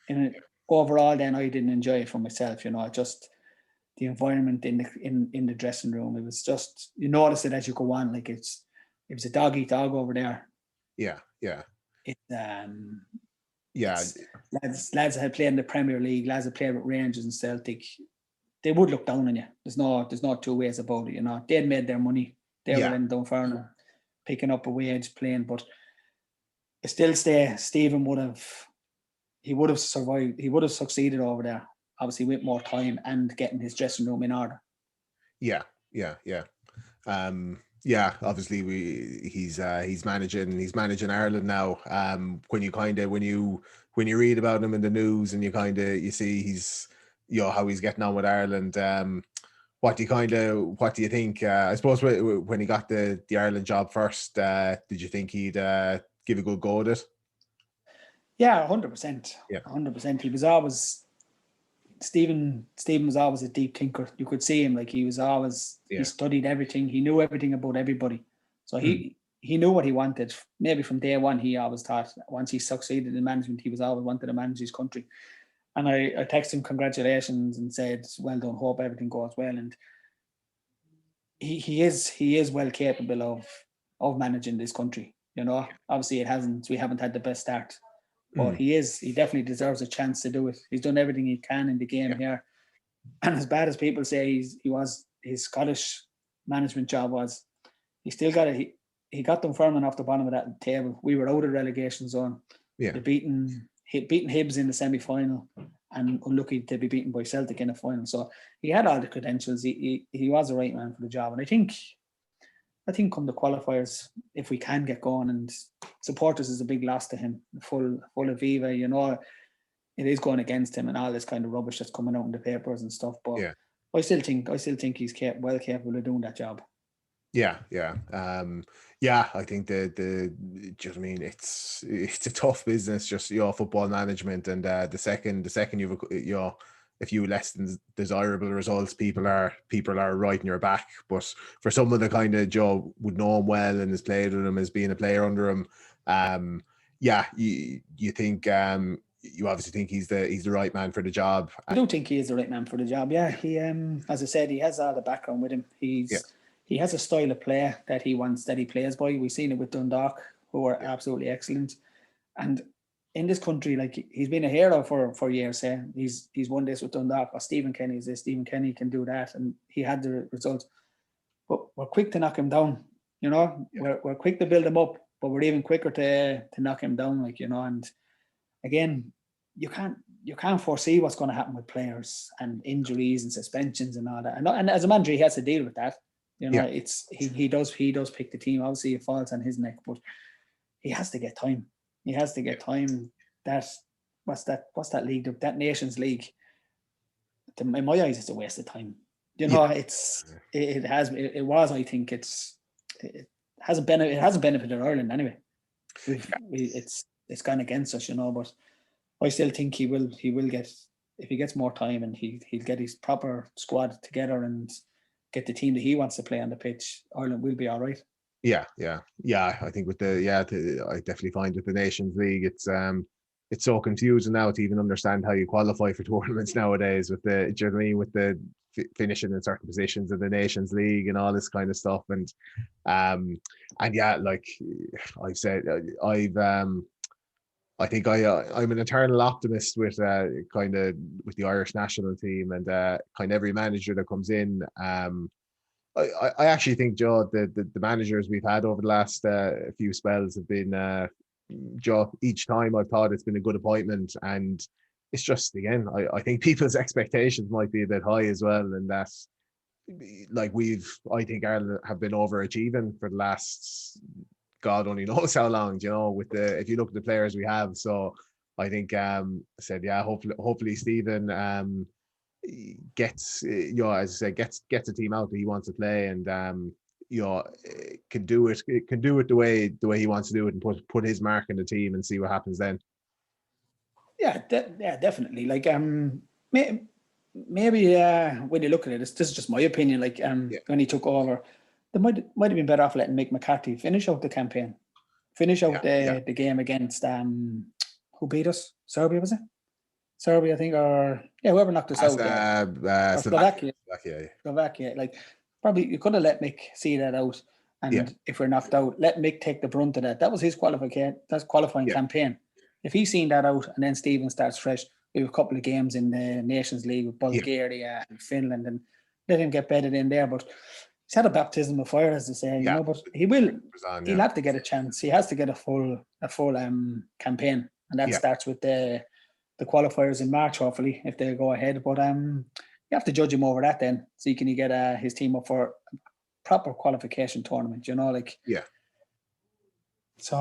And overall then I didn't enjoy it for myself, just the environment in the dressing room. It was just, you notice it as you go on, like it was a dog eat dog over there. Yeah. It, lads that had played in the Premier League, lads that played with Rangers and Celtic, they would look down on you. There's no two ways about it, They'd made their money. They were in Dunfermline, picking up a wage, playing, but I still say Stephen would have survived. He would have succeeded over there, obviously with more time and getting his dressing room in order. Yeah. Obviously he's managing Ireland now. When you read about him in the news and you see he's how he's getting on with Ireland, what do you think? I suppose when he got the Ireland job first, did you think he'd give a good go at it? Yeah, 100%. Yeah, 100%. He was always Stephen was always a deep thinker. You could see him, like he was always he studied everything. He knew everything about everybody. So he knew what he wanted. Maybe from day one, he always thought once he succeeded in management, he was always wanted to manage his country. And I texted him congratulations and said, well done, hope everything goes well. And he is well capable of managing this country. Obviously we haven't had the best start. But he definitely deserves a chance to do it. He's done everything he can in the game here. And as bad as people say his Scottish management job was, he still got it. He got Dunfermline off the bottom of that table. We were out of relegation zone. Yeah. They're beaten Hibs in the semi-final and unlucky to be beaten by Celtic in the final. So he had all the credentials. He was the right man for the job. And I think come the qualifiers, if we can get going, and supporters is a big loss to him. Full of Viva, it is going against him and all this kind of rubbish that's coming out in the papers and stuff. But I still think he's well capable of doing that job. Yeah. I think it's a tough business, just football management, and the second you've a few less than desirable results, people are right in your back. But for someone that kind of Joe would know him well and has played with him, as being a player under him, you think you obviously think he's the right man for the job. I don't think he is the right man for the job. Yeah, he as I said, he has all the background with him. He has a style of play that he plays by. We've seen it with Dundalk, who are absolutely excellent. And in this country, like, he's been a hero for years. He's won this with Dundalk. Or Stephen Kenny is this. Stephen Kenny can do that, and he had the results. But we're quick to knock him down. We're quick to build him up, but we're even quicker to knock him down. And again, you can't foresee what's going to happen with players and injuries and suspensions and all that. And as a manager, he has to deal with that. He does pick the team. Obviously, it falls on his neck, but he has to get time. He has to get time. What's that league? That Nations League. In my eyes, it's a waste of time. It hasn't benefited Ireland anyway. It's gone against us, but I still think he will get, if he gets more time and he'll get his proper squad together and get the team that he wants to play on the pitch, Ireland will be all right. Yeah. I think with I definitely find with the Nations League, it's so confusing now to even understand how you qualify for tournaments nowadays. With the, do you know what I mean? With the finishing in certain positions in the Nations League and all this kind of stuff, and like I've said, I think I'm an eternal optimist with kind of with the Irish national team, and kind of every manager that comes in. I actually think, Joe, the managers we've had over the last few spells have been, Joe, each time I've thought it's been a good appointment, and it's just, again, I think people's expectations might be a bit high as well, and that, like, I think Ireland have been overachieving for the last God only knows how long, you know, with if you look at the players we have. So I think hopefully Stephen gets as I said, gets a team out that he wants to play, and can do it the way he wants to do it, and put his mark in the team and see what happens then. Yeah, definitely. Like maybe when you look at it, this is just my opinion. Like when he took over, they might have been better off letting Mick McCarthy finish out the campaign, finish out the game against who beat us? Serbia, was it? Serbia, I think, or whoever knocked us out. Slovakia. Slovakia. Like probably you could have let Mick see that out, and if we're knocked out, let Mick take the brunt of that. That was his qualifying campaign. If he's seen that out, and then Stephen starts fresh, we have a couple of games in the Nations League with Bulgaria and Finland, and let him get bedded in there. But he's had a baptism of fire, as they say, you know. But he'll have to get a chance. He has to get a full campaign, and that starts with the qualifiers in March, hopefully, if they go ahead. But you have to judge him over that then. So can he get his team up for a proper qualification tournament? You know, like So,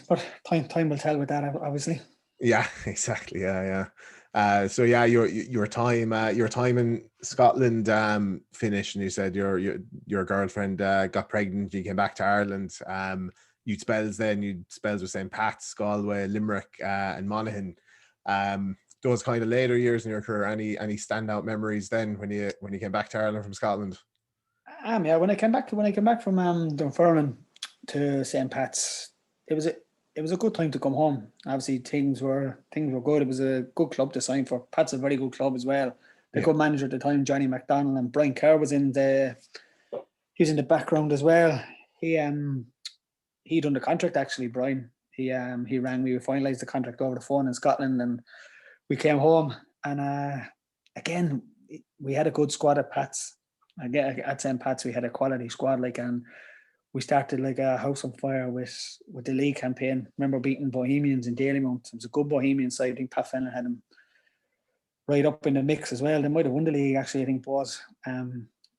but time will tell with that, obviously. Yeah, exactly. So your time in Scotland finished, and you said your girlfriend got pregnant. You came back to Ireland. You'd spells with St. Pat's, Galway, Limerick, and Monaghan. Those kind of later years in your career, any standout memories then when you came back to Ireland from Scotland? When I came back from Dunfermline to St. Pat's, it was a good time to come home. Obviously, things were good. It was a good club to sign for. Pat's a very good club as well. The good manager at the time, Johnny McDonnell, and Brian Kerr was in the background as well. He done the contract actually, Brian. He rang me. We finalised the contract over the phone in Scotland, and we came home. And again, we had a good squad at Pat's. Again, at St. Pat's, we had a quality squad. And we started like a house on fire with the league campaign. Remember beating Bohemians and Dalymount. It was a good Bohemian side. I think Pat Fenner had them right up in the mix as well. They might have won the league actually, I think it was.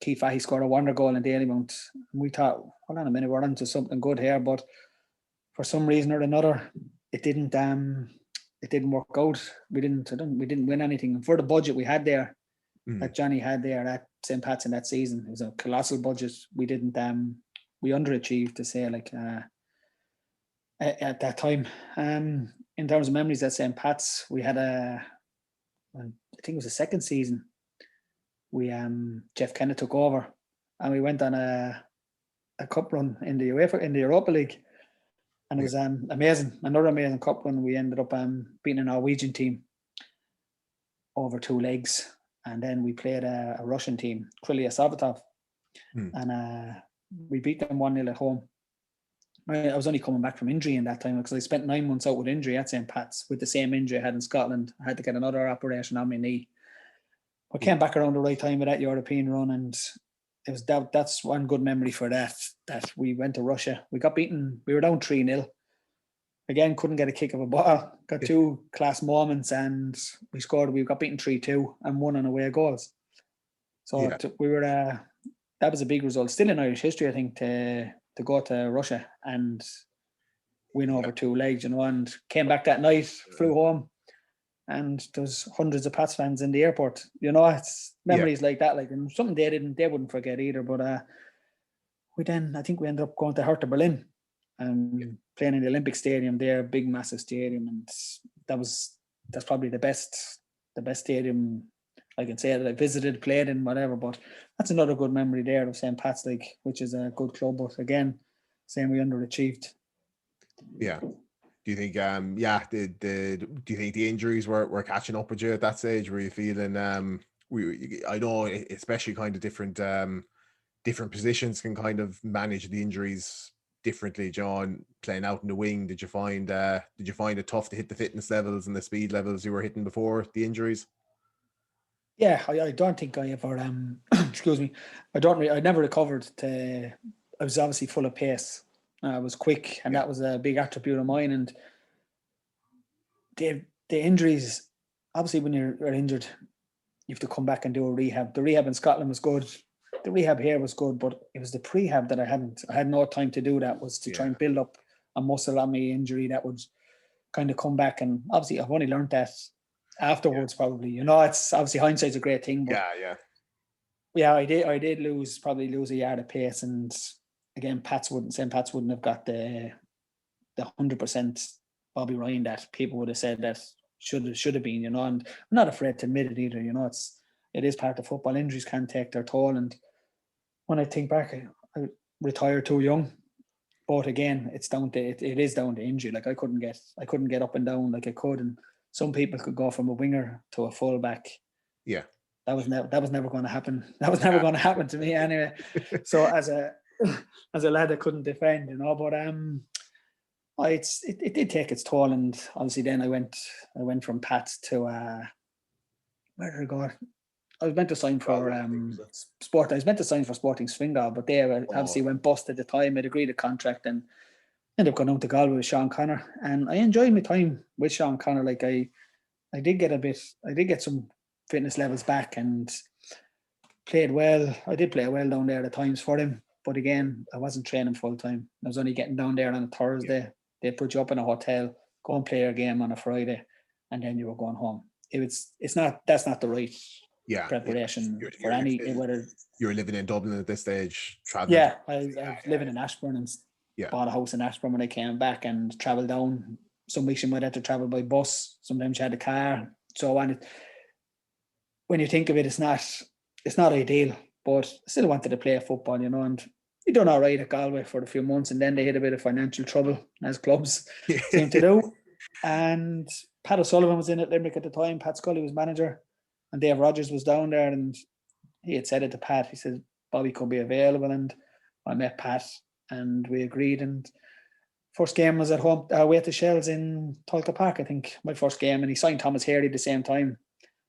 Keith Fahey scored a wonder goal in Dalymount. And we thought, hold on a minute, we're onto something good here. But for some reason or another, it didn't work out. We didn't win anything. And for the budget we had there, that Johnny had there at St. Pat's in that season, it was a colossal budget. We didn't we underachieved, to say, at that time. In terms of memories at St. Pat's, we had I think it was the second season. We Jeff Kennett took over, and we went on a cup run in the Europa League, and it was amazing. Another amazing cup run. We ended up beating a Norwegian team over 2 legs, and then we played a Russian team, Krylia Savatov, and we beat them 1-0 at home. I was only coming back from injury in that time because I spent 9 months out with injury at St. Pat's with the same injury I had in Scotland. I had to get another operation on my knee. I came back around the right time of that European run, and it was that's one good memory for that we went to Russia. We got beaten. We were down 3-0. Again, couldn't get a kick of a ball. Got 2 class moments, and we scored. We got beaten 3-2 and won on away goals. So we were. That was a big result. Still in Irish history, I think, to go to Russia and win over 2 legs, and came back that night, flew home, and there's hundreds of Pats fans in the airport. It's memories like that, and something they wouldn't forget either. But I think we ended up going to Hertha Berlin and playing in the Olympic Stadium there, big massive stadium, and that's probably the best stadium I can say that I visited, played in, whatever. But that's another good memory there of St. Pat's, which is a good club. But again, saying we underachieved. Yeah. Do you think? Do you think the injuries were catching up with you at that stage? Were you feeling? I know, especially kind of different positions can kind of manage the injuries differently. John, playing out in the wing, did you find it tough to hit the fitness levels and the speed levels you were hitting before the injuries? Yeah, I don't think I ever excuse me. I never recovered I was obviously full of pace. I was quick, and that was a big attribute of mine. And the injuries, obviously, when you're injured, you have to come back and do a rehab. The rehab in Scotland was good. The rehab here was good, but it was the prehab that I had no time to do. That was to try and build up muscle on my injury that would kind of come back. And obviously I've only learned that afterwards, probably. It's obviously hindsight's a great thing, but yeah, I did lose a yard of pace. And again, Pats wouldn't have got the 100% Bobby Ryan that people would have said that should have been, and I'm not afraid to admit it either. It is part of football. Injuries can take their toll, and when I think back, I retired too young. But again, it is down to injury. Like I couldn't get up and down like I could, and some people could go from a winger to a fullback. Yeah, that was never going to happen. That was never going to happen to me anyway. So as a lad, I couldn't defend, but it did take its toll, and obviously then I went from Pats to where did I go? I was meant to sign for Sport. I was meant to sign for Sporting Svingal, but they obviously went bust at the time. I'd agreed a contract and ended up going down to Galway with Sean Connor, and I enjoyed my time with Sean Connor. Like I did get some fitness levels back and played well. I did play well down there at times for him, but again, I wasn't training full time. I was only getting down there on a Thursday. Yeah. They put you up in a hotel, go and play a game on a Friday, and then you were going home. That's not the right preparation for any. Whether you're living in Dublin at this stage, traveling. Yeah, I was living in Ashbourne and bought a house in Ashbourne when I came back and travelled down. Some weeks you might have to travel by bus. Sometimes you had a car. So when you think of it, it's not ideal. But I still wanted to play football, and we done all right at Galway for a few months, and then they hit a bit of financial trouble, as clubs seem to do. And Pat O'Sullivan was in at Limerick at the time. Pat Scully was manager, and Dave Rogers was down there, and he had said it to Pat. He said Bobby could be available, and I met Pat, and we agreed. And first game was at home, away at the Shells in Tulka Park, I think, my first game, and he signed Thomas Harry at the same time.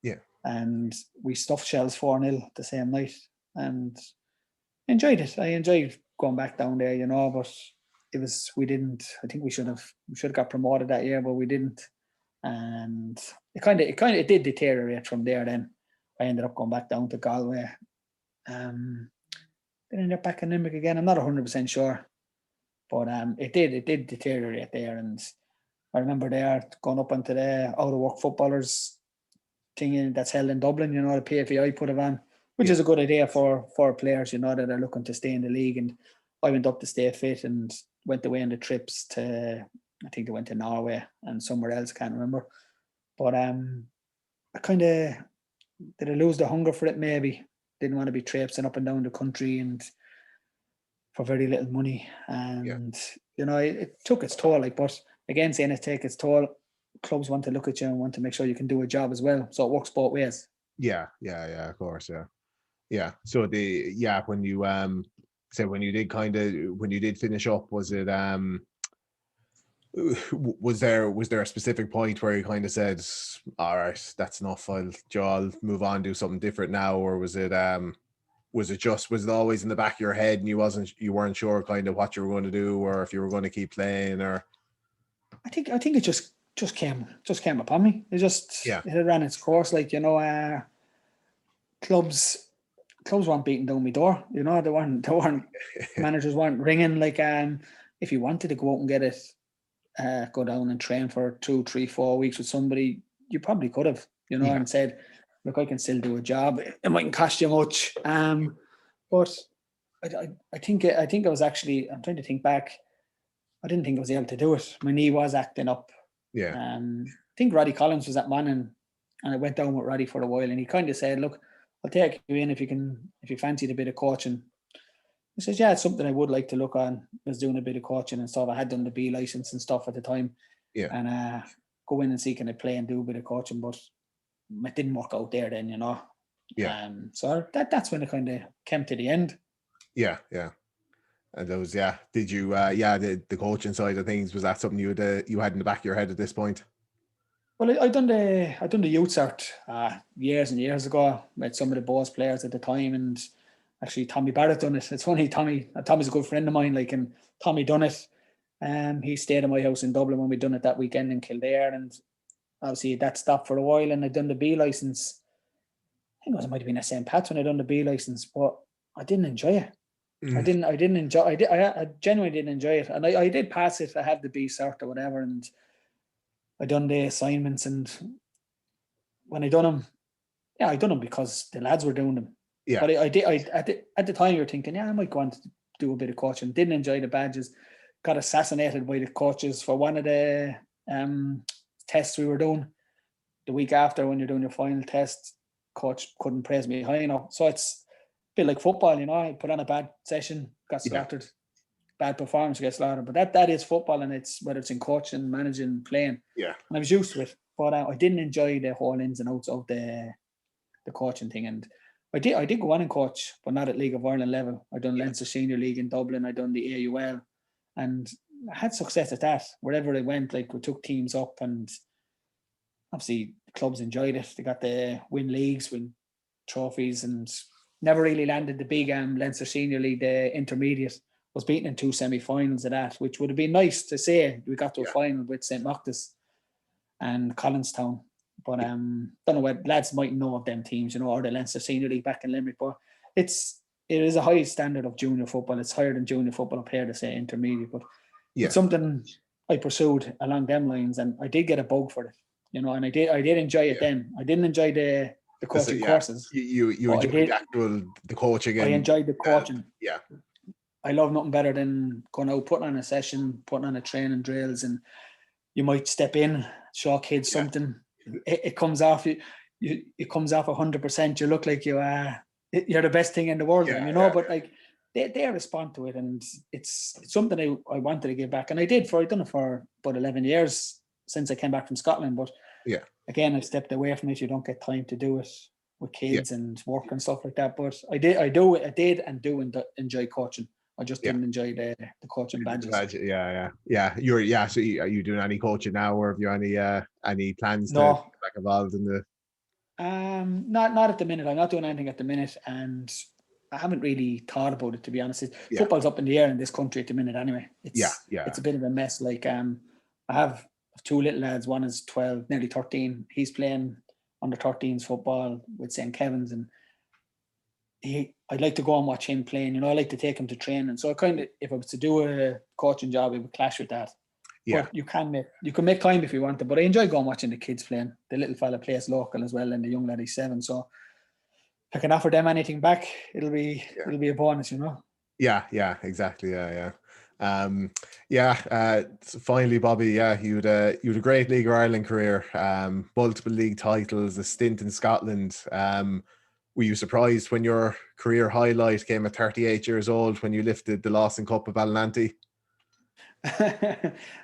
Yeah, think we stuffed Shells 4-0 the same night, and enjoyed it. I enjoyed going back down there, but I think we should have got promoted that year, but we didn't. And it did deteriorate from there. Then I ended up going back down to Galway. Then ended up back in Limerick again. I'm not 100% sure, but it did deteriorate there. And I remember there going up onto the out of work footballers thing that's held in Dublin. The PFAI put it on, which is a good idea for players, that are looking to stay in the league. And I went up to stay fit and went away on the trips to, I think they went to Norway and somewhere else, I can't remember. But I kind of, did I lose the hunger for it maybe? Didn't want to be traipsing up and down the country and for very little money. And, it took its toll. But again, saying it take its toll, clubs want to look at you and want to make sure you can do a job as well. So it works both ways. Yeah, of course, yeah. So when you when you did finish up, was it was there a specific point where you kind of said, all right, that's enough, I'll move on, do something different now? Or was it always in the back of your head and you weren't sure kind of what you were going to do or if you were going to keep playing? Or I think it just came upon me. It had ran its course. Clubs weren't beating down my door. They weren't managers weren't ringing. If you wanted to go out and get it, go down and train for 2, 3, 4 weeks with somebody, you probably could have, and said, look, I can still do a job. It mightn't cost you much. But I think I was actually, I'm trying to think back, I didn't think I was able to do it. My knee was acting up. Yeah. I think Roddy Collins was that man, and I went down with Roddy for a while, and he kind of said, look, I'll take you in if you fancied a bit of coaching. He says, yeah, it's something I would like to look on. I was doing a bit of coaching and stuff. I had done the B license and stuff at the time. Yeah. And go in and see, can I play and do a bit of coaching, but it didn't work out there then, Yeah. So that's when it kind of came to the end. Yeah. And those, did you, the coaching side of things, was that something you had in the back of your head at this point? Well, I done the youth cert years and years ago with some of the Bohs players at the time, and actually Tommy Barrett done it. It's funny, Tommy's a good friend of mine, and Tommy done it. He stayed at my house in Dublin when we done it that weekend in Kildare, and obviously that stopped for a while, and I done the B licence. I think it might have been at St. Pat's when I done the B licence, but I didn't enjoy it. I didn't enjoy. I genuinely didn't enjoy it, and I did pass it. I had the B cert or whatever, and I done the assignments. And when I done them, I done them because the lads were doing them. Yeah. But I did. At the time, you were thinking, I might go on to do a bit of coaching. Didn't enjoy the badges. Got assassinated by the coaches for one of the tests we were doing. The week after, when you're doing your final test, coach couldn't praise me high enough. So it's a bit like football, I put on a bad session, got slaughtered, bad performance, get slaughtered. But that is football, and it's whether it's in coaching, managing, playing. Yeah. And I was used to it, but I didn't enjoy the whole ins and outs of the coaching thing. And I did go on and coach, but not at League of Ireland level. I done Leinster Senior League in Dublin. I done the AUL, and I had success at that. Wherever I went, like we took teams up, and obviously clubs enjoyed it. They got to win leagues, win trophies, and never really landed the big Leinster Senior League. The intermediate was beaten in 2 semi-finals of that, which would have been nice to say. We got to a final with St. Machtas and Collinstown. But don't know what lads might know of them teams, or the Leinster Senior League back in Limerick. But it is a high standard of junior football. It's higher than junior football up here to say intermediate. But it's something I pursued along them lines, and I did get a bug for it. And I did enjoy it then. I didn't enjoy the coaching courses. You enjoyed the coaching. I enjoyed the coaching. Yeah. I love nothing better than going out, putting on a session, putting on a training drills, and you might step in, show kids something. It comes off it comes off 100%. You look like you're the best thing in the world, but like they respond to it, and it's something I wanted to give back, and I did. I've done it for about 11 years since I came back from Scotland. But again, I stepped away from it. You don't get time to do it with kids and work and stuff like that. But I did and do enjoy coaching. I just didn't enjoy the coaching badges. Yeah. So are you doing any coaching now, or have you any plans to get back involved in the? Not at the minute. I'm not doing anything at the minute, and I haven't really thought about it, to be honest. Football's up in the air in this country at the minute anyway. It's a bit of a mess. Like I have 2 little lads. One is 12, nearly 13. He's playing under 13s football with St. Kevin's, and I'd like to go and watch him playing. I like to take him to training. So if I was to do a coaching job, it would clash with that. Yeah. But you can make time if you want to. But I enjoy going watching the kids playing. The little fella plays local as well, and the young lad is 7. So if I can offer them anything back, it'll be a bonus, Yeah, exactly. So finally, Bobby, you had a great League of Ireland career, multiple league titles, a stint in Scotland. Were you surprised when your career highlight came at 38 years old when you lifted the Lawson Cup of Ballynanty?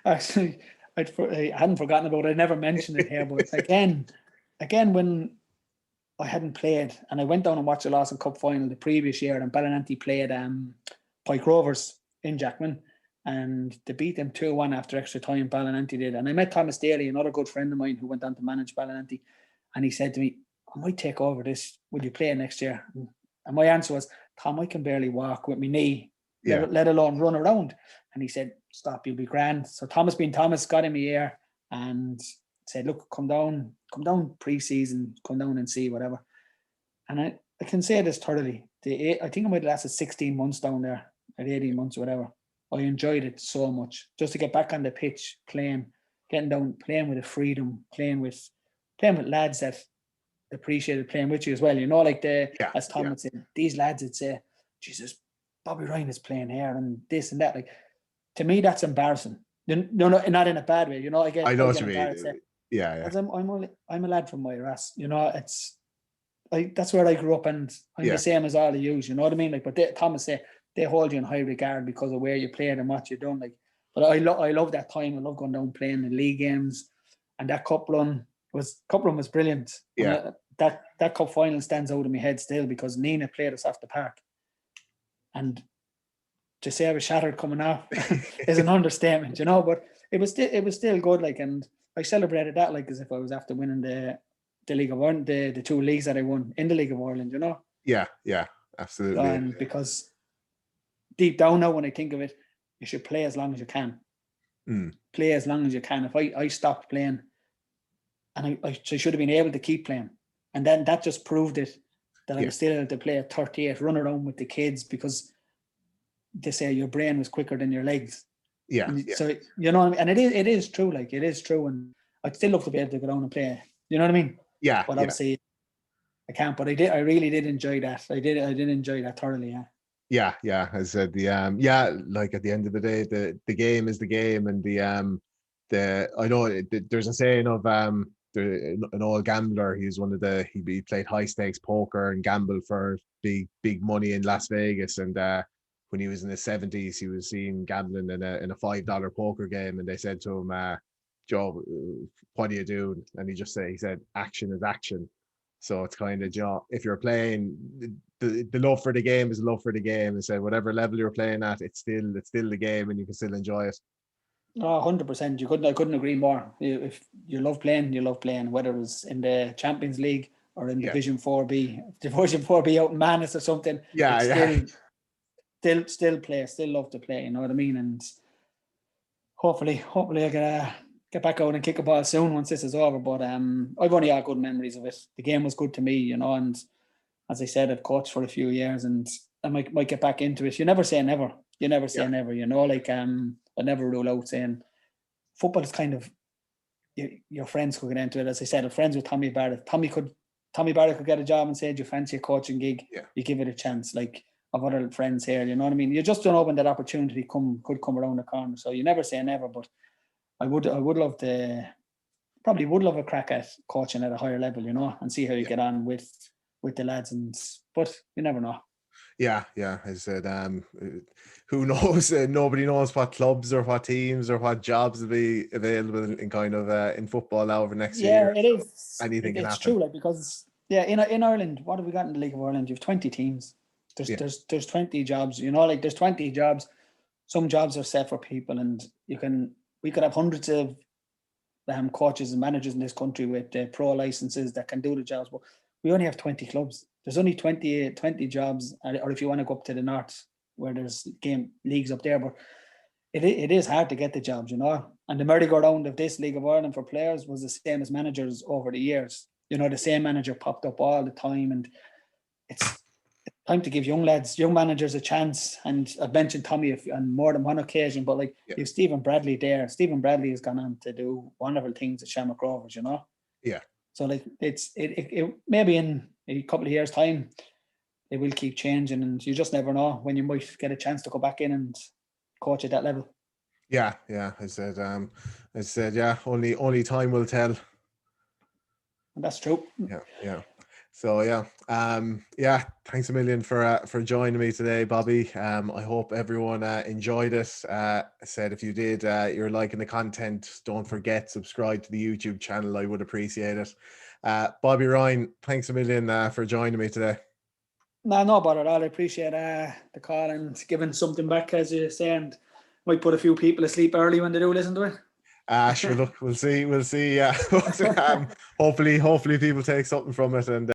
Actually, I hadn't forgotten about it. I never mentioned it here, but again, when I hadn't played, and I went down and watched the Lawson Cup final the previous year, and Ballynanty played Pike Rovers in Jackman, and they beat them 2-1 after extra time. Ballynanty did, and I met Thomas Daly, another good friend of mine who went on to manage Ballynanty, and he said to me, I might take over this. Will you play next year? And my answer was, Tom, I can barely walk with my knee, let alone run around. And he said, stop, you'll be grand. So Thomas being Thomas got in my ear and said, look, come down pre-season, come down and see whatever. And I can say this thoroughly. I think I might have lasted 16 months down there, or 18 months or whatever. I enjoyed it so much. Just to get back on the pitch, getting down, playing with a freedom, playing with lads that appreciated playing with you as well. As Tom would say, these lads would say, Jesus, Bobby Ryan is playing here and this and that. Like, to me, that's embarrassing. No, not in a bad way. I know what you mean. Yeah. I'm a lad from my Ras. That's where I grew up, and I'm the same as all of you. You know what I mean? Like, but Thomas say they hold you in high regard because of where you played and what you've done. Like, but I love that time. I love going down playing the league games, and that cup run was brilliant. Yeah. That cup final stands out in my head still because Nina played us off the park, and to say I was shattered coming off is an understatement, but it was still good, like, and I celebrated that like as if I was after winning the League of Ireland, the 2 leagues that I won in the League of Ireland, Yeah, absolutely. And because deep down now, when I think of it, you should play as long as you can. Play as long as you can. If I stopped playing, and I should have been able to keep playing, and then that just proved it, that I was still able to play at 38, run around with the kids, because they say your brain was quicker than your legs. Yeah. So you know what I mean? And it is true. Like, it is true. And I'd still love to be able to go down and play. You know what I mean? Yeah. But obviously I can't. But I really did enjoy that. I did enjoy that thoroughly. Yeah. Yeah. I said like at the end of the day, the game is the game, and I know there's a saying of an old gambler. He played high stakes poker and gambled for big money in Las Vegas, and when he was in his 70s, he was seen gambling in a $5 poker game, and they said to him, Joe, what do you do? And he said, action is action. So it's kind of, if you're playing, the love for the game is love for the game. And said whatever level you're playing at, it's still the game, and you can still enjoy it. Oh, 100%. I couldn't agree more. If you love playing, you love playing, whether it's in the Champions League or in Division 4B. Division 4B out in Manus or something. Still play, still love to play, you know what I mean? And hopefully I get back out and kick a ball soon once this is over. But I've only had good memories of it. The game was good to me, you know, and as I said, I've coached for a few years, and I might get back into it. You never say never. You never say never, you know, like I never rule out saying football is kind of your friends could get into it. As I said, I'm friends with Tommy Barrett. Tommy Barrett could get a job and say, do you fancy a coaching gig? Yeah. You give it a chance. Like, I've other friends here, you know what I mean? You just don't know when that opportunity could come around the corner. So you never say never, but I would love a crack at coaching at a higher level, you know, and see how you get on with the lads. But you never know. Yeah. I said, who knows? Nobody knows what clubs or what teams or what jobs will be available in kind of in football now over next year. Yeah, it is. Anything can happen. It's true, like, because in Ireland, what have we got in the League of Ireland? You have 20 teams. There's 20 jobs. You know, like, there's 20 jobs. Some jobs are set for people, and we could have hundreds of coaches and managers in this country with pro licenses that can do the jobs, but we only have 20 clubs. There's only 20 jobs, or if you want to go up to the north where there's game leagues up there, but it is hard to get the jobs, you know. And the merry-go-round of this League of Ireland for players was the same as managers over the years. You know, the same manager popped up all the time, and it's time to give young managers a chance. And I've mentioned Tommy on more than one occasion, but like, you have Stephen Bradley there. Stephen Bradley has gone on to do wonderful things at Shamrock Rovers, you know. Yeah. So like, it maybe in a couple of years' time, it will keep changing, and you just never know when you might get a chance to go back in and coach at that level. Yeah. I said, only time will tell. And that's true. Yeah. So thanks a million for joining me today, Bobby. I hope everyone enjoyed it. I said, if you did, you're liking the content, don't forget, subscribe to the YouTube channel. I would appreciate it. Bobby Ryan, thanks a million for joining me today. No bother at all. I appreciate the call and giving something back, as you say, and might put a few people asleep early when they do listen to it. Sure, look, we'll see. Hopefully people take something from it, and